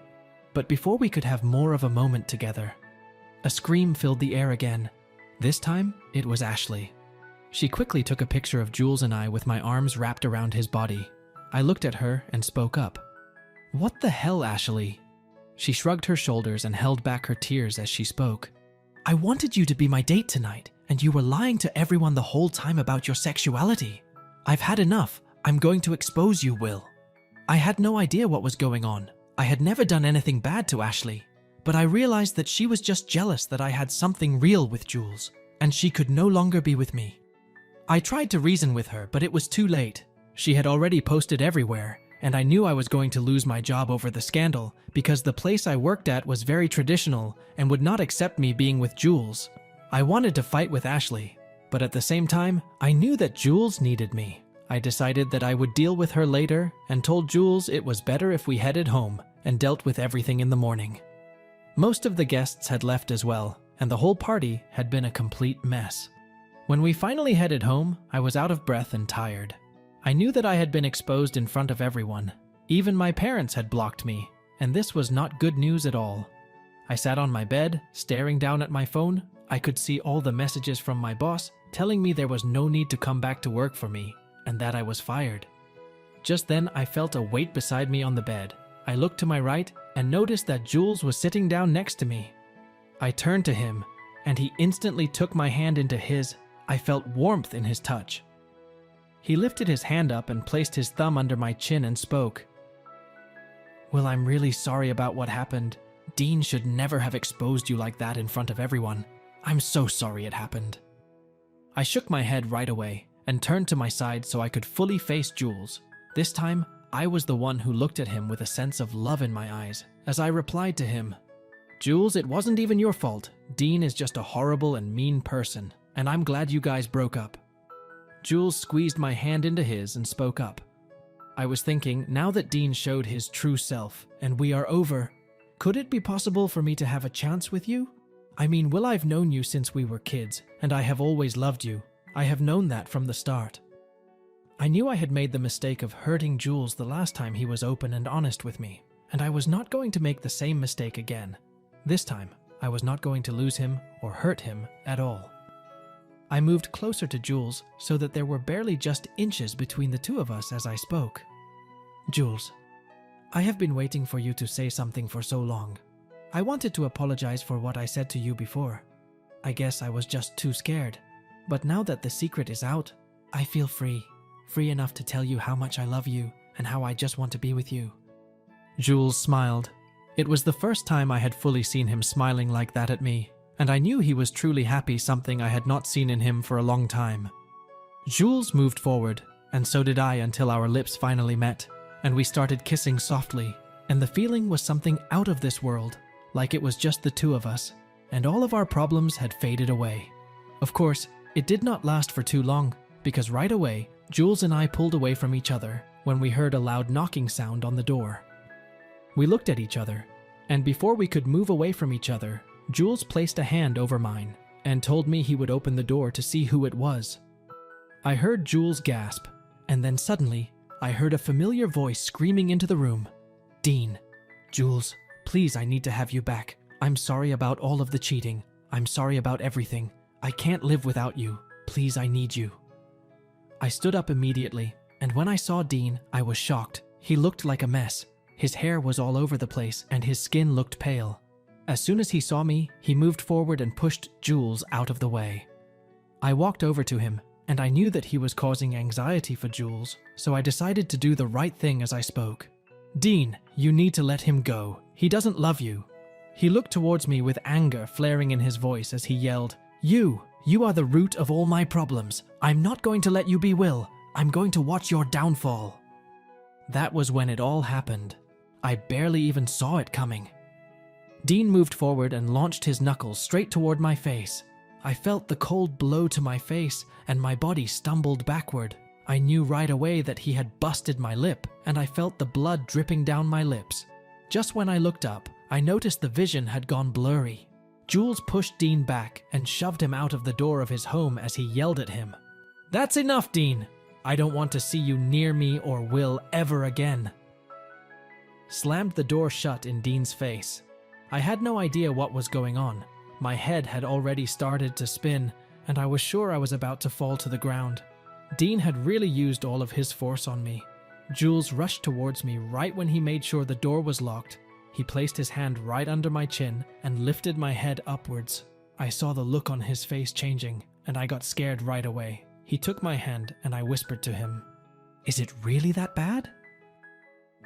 but before we could have more of a moment together, a scream filled the air again. This time, it was Ashley. She quickly took a picture of Jules and I with my arms wrapped around his body. I looked at her and spoke up. "What the hell, Ashley?" She shrugged her shoulders and held back her tears as she spoke. "I wanted you to be my date tonight, and you were lying to everyone the whole time about your sexuality. I've had enough. I'm going to expose you, Will." I had no idea what was going on. I had never done anything bad to Ashley, but I realized that she was just jealous that I had something real with Jules, and she could no longer be with me. I tried to reason with her, but it was too late. She had already posted everywhere, and I knew I was going to lose my job over the scandal because the place I worked at was very traditional and would not accept me being with Jules. I wanted to fight with Ashley, but at the same time, I knew that Jules needed me. I decided that I would deal with her later and told Jules it was better if we headed home and dealt with everything in the morning. Most of the guests had left as well, and the whole party had been a complete mess. When we finally headed home, I was out of breath and tired. I knew that I had been exposed in front of everyone. Even my parents had blocked me, and this was not good news at all. I sat on my bed, staring down at my phone. I could see all the messages from my boss telling me there was no need to come back to work for me, and that I was fired. Just then, I felt a weight beside me on the bed. I looked to my right and noticed that Jules was sitting down next to me. I turned to him, and he instantly took my hand into his. I felt warmth in his touch. He lifted his hand up and placed his thumb under my chin and spoke. "Well, I'm really sorry about what happened. Dean should never have exposed you like that in front of everyone. I'm so sorry it happened." I shook my head right away and turned to my side so I could fully face Jules. This time, I was the one who looked at him with a sense of love in my eyes as I replied to him, "Jules, it wasn't even your fault. Dean is just a horrible and mean person, and I'm glad you guys broke up." Jules squeezed my hand into his and spoke up. I was thinking, now that Dean showed his true self and we are over, could it be possible for me to have a chance with you? I mean, Will, I've known you since we were kids, and I have always loved you. I have known that from the start. I knew I had made the mistake of hurting Jules the last time he was open and honest with me, and I was not going to make the same mistake again. This time, I was not going to lose him or hurt him at all. I moved closer to Jules so that there were barely just inches between the two of us as I spoke. "Jules, I have been waiting for you to say something for so long. I wanted to apologize for what I said to you before. I guess I was just too scared. But now that the secret is out, I feel free enough to tell you how much I love you and how I just want to be with you." Jules smiled. It was the first time I had fully seen him smiling like that at me, and I knew he was truly happy, something I had not seen in him for a long time. Jules moved forward, and so did I until our lips finally met, and we started kissing softly, and the feeling was something out of this world, like it was just the two of us, and all of our problems had faded away. Of course, it did not last for too long, because right away, Jules and I pulled away from each other when we heard a loud knocking sound on the door. We looked at each other, and before we could move away from each other, Jules placed a hand over mine and told me he would open the door to see who it was. I heard Jules gasp, and then suddenly, I heard a familiar voice screaming into the room. "Dean, Jules, please, I need to have you back. I'm sorry about all of the cheating. I'm sorry about everything. I can't live without you. Please, I need you." I stood up immediately, and when I saw Dean, I was shocked. He looked like a mess. His hair was all over the place, and his skin looked pale. As soon as he saw me, he moved forward and pushed Jules out of the way. I walked over to him, and I knew that he was causing anxiety for Jules, so I decided to do the right thing as I spoke. "Dean, you need to let him go. He doesn't love you." He looked towards me with anger flaring in his voice as he yelled, You are the root of all my problems. I'm not going to let you be Will. I'm going to watch your downfall." That was when it all happened. I barely even saw it coming. Dean moved forward and launched his knuckles straight toward my face. I felt the cold blow to my face, and my body stumbled backward. I knew right away that he had busted my lip, and I felt the blood dripping down my lips. Just when I looked up, I noticed the vision had gone blurry. Jules pushed Dean back and shoved him out of the door of his home as he yelled at him. "That's enough, Dean! I don't want to see you near me or Will ever again." Slammed the door shut in Dean's face. I had no idea what was going on. My head had already started to spin, and I was sure I was about to fall to the ground. Dean had really used all of his force on me. Jules rushed towards me right when he made sure the door was locked. He placed his hand right under my chin and lifted my head upwards. I saw the look on his face changing, and I got scared right away. He took my hand and I whispered to him, "Is it really that bad?"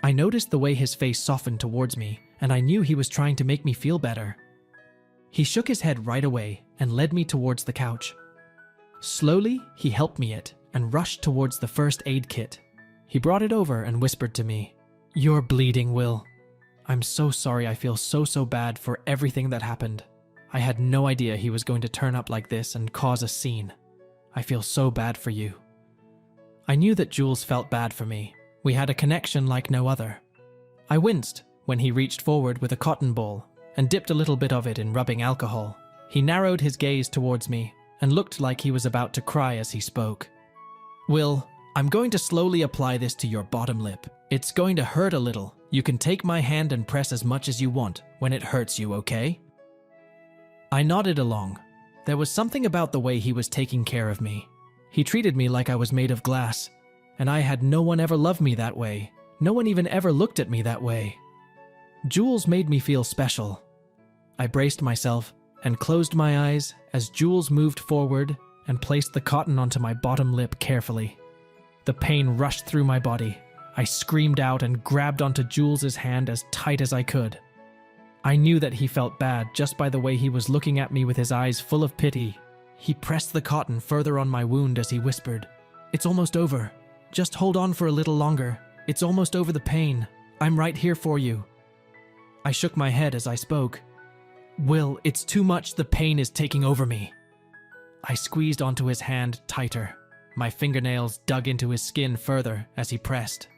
I noticed the way his face softened towards me, and I knew he was trying to make me feel better. He shook his head right away and led me towards the couch. Slowly, he helped me it and rushed towards the first aid kit. He brought it over and whispered to me, "You're bleeding, Will. I'm so sorry. I feel so bad for everything that happened. I had no idea he was going to turn up like this and cause a scene. I feel so bad for you." I knew that Jules felt bad for me. We had a connection like no other. I winced when he reached forward with a cotton ball and dipped a little bit of it in rubbing alcohol. He narrowed his gaze towards me and looked like he was about to cry as he spoke. Will, I'm going to slowly apply this to your bottom lip. It's going to hurt a little. You can take my hand and press as much as you want when it hurts you, okay? I nodded along. There was something about the way he was taking care of me. He treated me like I was made of glass, and I had no one ever loved me that way. No one even ever looked at me that way. Jules made me feel special. I braced myself and closed my eyes as Jules moved forward and placed the cotton onto my bottom lip carefully. The pain rushed through my body. I screamed out and grabbed onto Jules's hand as tight as I could. I knew that he felt bad just by the way he was looking at me with his eyes full of pity. He pressed the cotton further on my wound as he whispered, "It's almost over. Just hold on for a little longer. It's almost over the pain. I'm right here for you." I shook my head as I spoke. "Will, it's too much. The pain is taking over me." I squeezed onto his hand tighter. My fingernails dug into his skin further as he pressed.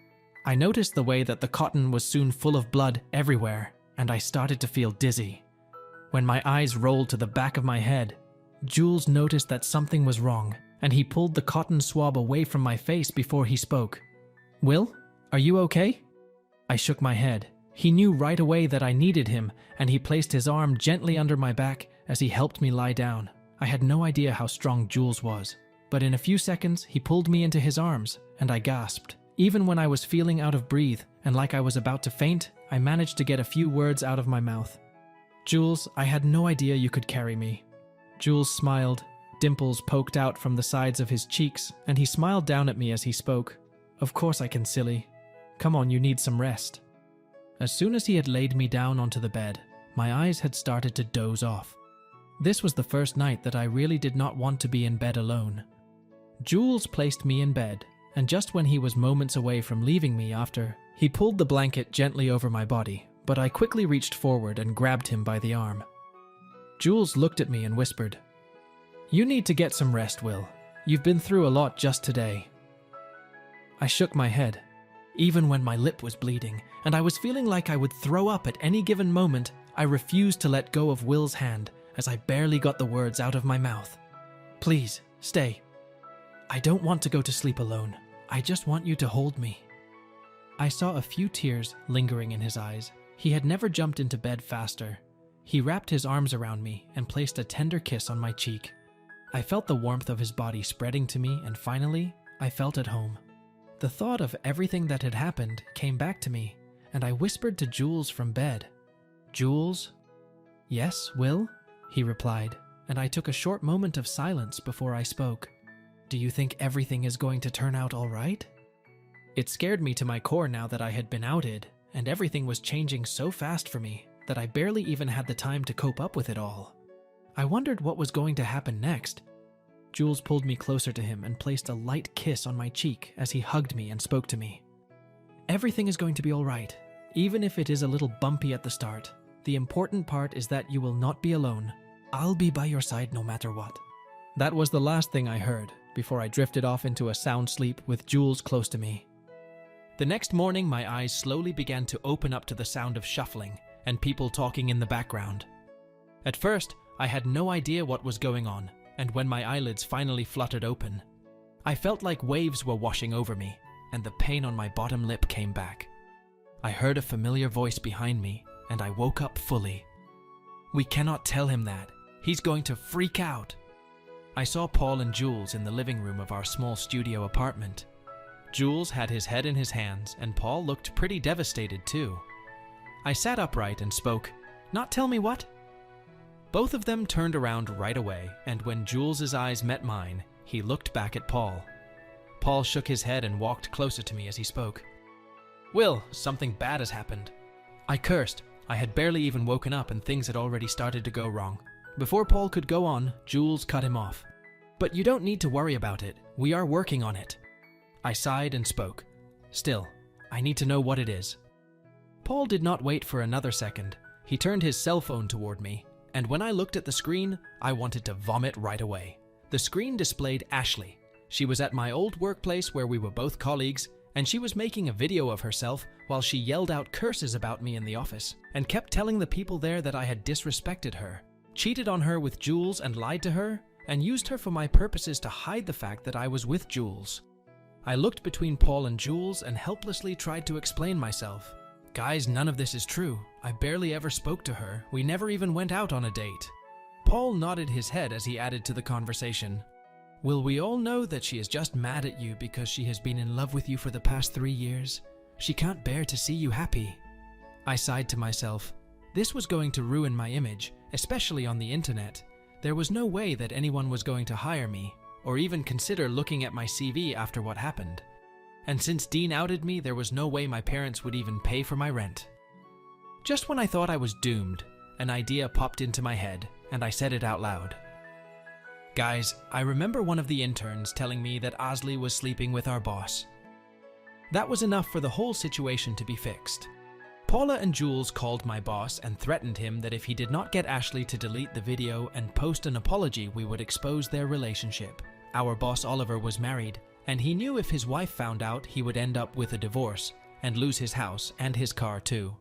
I noticed the way that the cotton was soon full of blood everywhere, and I started to feel dizzy. When my eyes rolled to the back of my head, Jules noticed that something was wrong, and he pulled the cotton swab away from my face before he spoke. "Will, are you okay?" I shook my head. He knew right away that I needed him, and he placed his arm gently under my back as he helped me lie down. I had no idea how strong Jules was, but in a few seconds he pulled me into his arms, and I gasped. Even when I was feeling out of breath and like I was about to faint, I managed to get a few words out of my mouth. "Jules, I had no idea you could carry me." Jules smiled. Dimples poked out from the sides of his cheeks, and he smiled down at me as he spoke. "Of course I can, silly. Come on, you need some rest." As soon as he had laid me down onto the bed, my eyes had started to doze off. This was the first night that I really did not want to be in bed alone. Jules placed me in bed, and just when he was moments away from leaving me after, he pulled the blanket gently over my body, but I quickly reached forward and grabbed him by the arm. Jules looked at me and whispered, "You need to get some rest, Will. You've been through a lot just today." I shook my head. Even when my lip was bleeding, and I was feeling like I would throw up at any given moment, I refused to let go of Will's hand as I barely got the words out of my mouth. "Please, stay. I don't want to go to sleep alone. I just want you to hold me." I saw a few tears lingering in his eyes. He had never jumped into bed faster. He wrapped his arms around me and placed a tender kiss on my cheek. I felt the warmth of his body spreading to me, and finally, I felt at home. The thought of everything that had happened came back to me, and I whispered to Jules from bed. "Jules?" "Yes, Will?" he replied, and I took a short moment of silence before I spoke. "Do you think everything is going to turn out all right?" It scared me to my core now that I had been outed, and everything was changing so fast for me that I barely even had the time to cope up with it all. I wondered what was going to happen next. Jules pulled me closer to him and placed a light kiss on my cheek as he hugged me and spoke to me. "Everything is going to be all right, even if it is a little bumpy at the start. The important part is that you will not be alone. I'll be by your side no matter what." That was the last thing I heard before I drifted off into a sound sleep with Jules close to me. The next morning, my eyes slowly began to open up to the sound of shuffling and people talking in the background. At first, I had no idea what was going on, and when my eyelids finally fluttered open, I felt like waves were washing over me, and the pain on my bottom lip came back. I heard a familiar voice behind me, and I woke up fully. "We cannot tell him that. He's going to freak out." I saw Paul and Jules in the living room of our small studio apartment. Jules had his head in his hands, and Paul looked pretty devastated too. I sat upright and spoke, "Not tell me what?" Both of them turned around right away, and when Jules's eyes met mine, he looked back at Paul. Paul shook his head and walked closer to me as he spoke. "Will, something bad has happened." I cursed. I had barely even woken up and things had already started to go wrong. Before Paul could go on, Jules cut him off. "But you don't need to worry about it. We are working on it." I sighed and spoke. "Still, I need to know what it is." Paul did not wait for another second. He turned his cell phone toward me, and when I looked at the screen, I wanted to vomit right away. The screen displayed Ashley, She was at my old workplace where we were both colleagues, and she was making a video of herself while she yelled out curses about me in the office and kept telling the people there that I had disrespected her, cheated on her with Jules and lied to her, and used her for my purposes to hide the fact that I was with Jules. I looked between Paul and Jules and helplessly tried to explain myself. Guys, none of this is true. I barely ever spoke to her. We never even went out on a date. Paul nodded his head as he added to the conversation. Will we all know that she is just mad at you because she has been in love with you for the past 3 years? She can't bear to see you happy. I sighed to myself. This was going to ruin my image, especially on the internet. There was no way that anyone was going to hire me, or even consider looking at my CV after what happened. And since Dean outed me, there was no way my parents would even pay for my rent. Just when I thought I was doomed, an idea popped into my head, and I said it out loud. Guys, I remember one of the interns telling me that Ashley was sleeping with our boss. That was enough for the whole situation to be fixed. Paula and Jules called my boss and threatened him that if he did not get Ashley to delete the video and post an apology, we would expose their relationship. Our boss Oliver was married, and he knew if his wife found out, he would end up with a divorce and lose his house and his car too.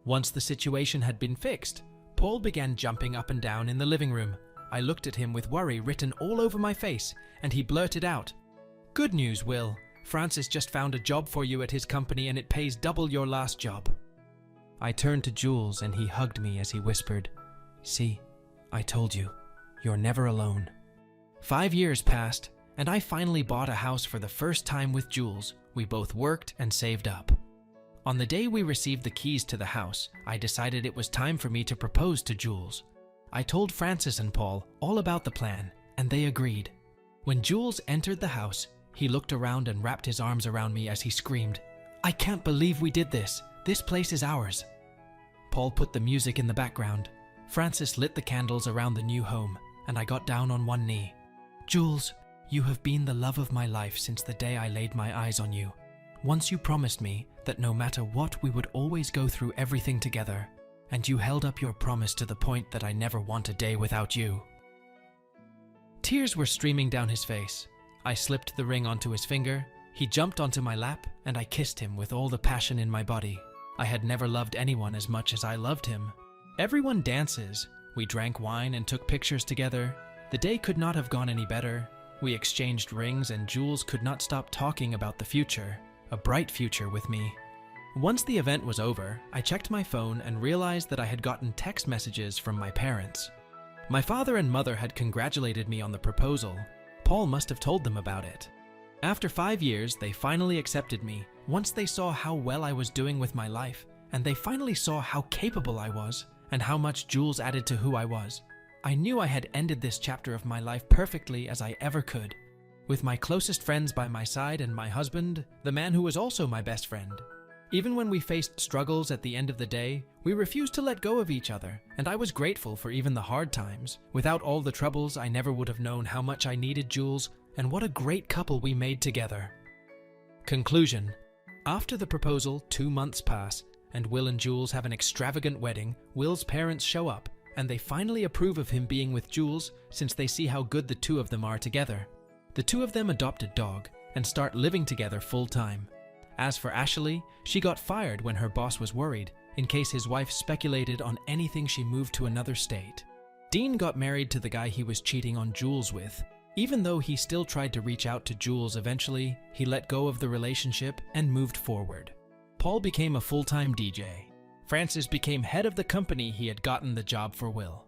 Once the situation had been fixed, Paul began jumping up and down in the living room. I looked at him with worry written all over my face, and he blurted out, "Good news, Will. Francis just found a job for you at his company and it pays double your last job." I turned to Jules and he hugged me as he whispered, "See, I told you, you're never alone." 5 years passed, and I finally bought a house for the first time with Jules. We both worked and saved up. On the day we received the keys to the house, I decided it was time for me to propose to Jules. I told Francis and Paul all about the plan, and they agreed. When Jules entered the house, he looked around and wrapped his arms around me as he screamed, "I can't believe we did this. This place is ours." Paul put the music in the background. Francis lit the candles around the new home, and I got down on one knee. "Jules, you have been the love of my life since the day I laid my eyes on you. Once you promised me that no matter what, we would always go through everything together, and you held up your promise to the point that I never want a day without you." Tears were streaming down his face. I slipped the ring onto his finger, he jumped onto my lap, and I kissed him with all the passion in my body. I had never loved anyone as much as I loved him. Everyone dances. We drank wine and took pictures together. The day could not have gone any better. We exchanged rings and Jules could not stop talking about the future, a bright future with me. Once the event was over, I checked my phone and realized that I had gotten text messages from my parents. My father and mother had congratulated me on the proposal. Paul must have told them about it. After 5 years, they finally accepted me, once they saw how well I was doing with my life, and they finally saw how capable I was, and how much Jules added to who I was. I knew I had ended this chapter of my life perfectly as I ever could, with my closest friends by my side and my husband, the man who was also my best friend. Even when we faced struggles at the end of the day, we refused to let go of each other, and I was grateful for even the hard times. Without all the troubles, I never would have known how much I needed Jules, and what a great couple we made together. Conclusion. After the proposal, 2 months pass, and Will and Jules have an extravagant wedding. Will's parents show up, and they finally approve of him being with Jules since they see how good the two of them are together. The two of them adopt a dog and start living together full-time. As for Ashley, she got fired when her boss was worried, in case his wife speculated on anything she moved to another state. Dean got married to the guy he was cheating on Jules with. Even though he still tried to reach out to Jules eventually, he let go of the relationship and moved forward. Paul became a full-time DJ. Francis became head of the company he had gotten the job for Will.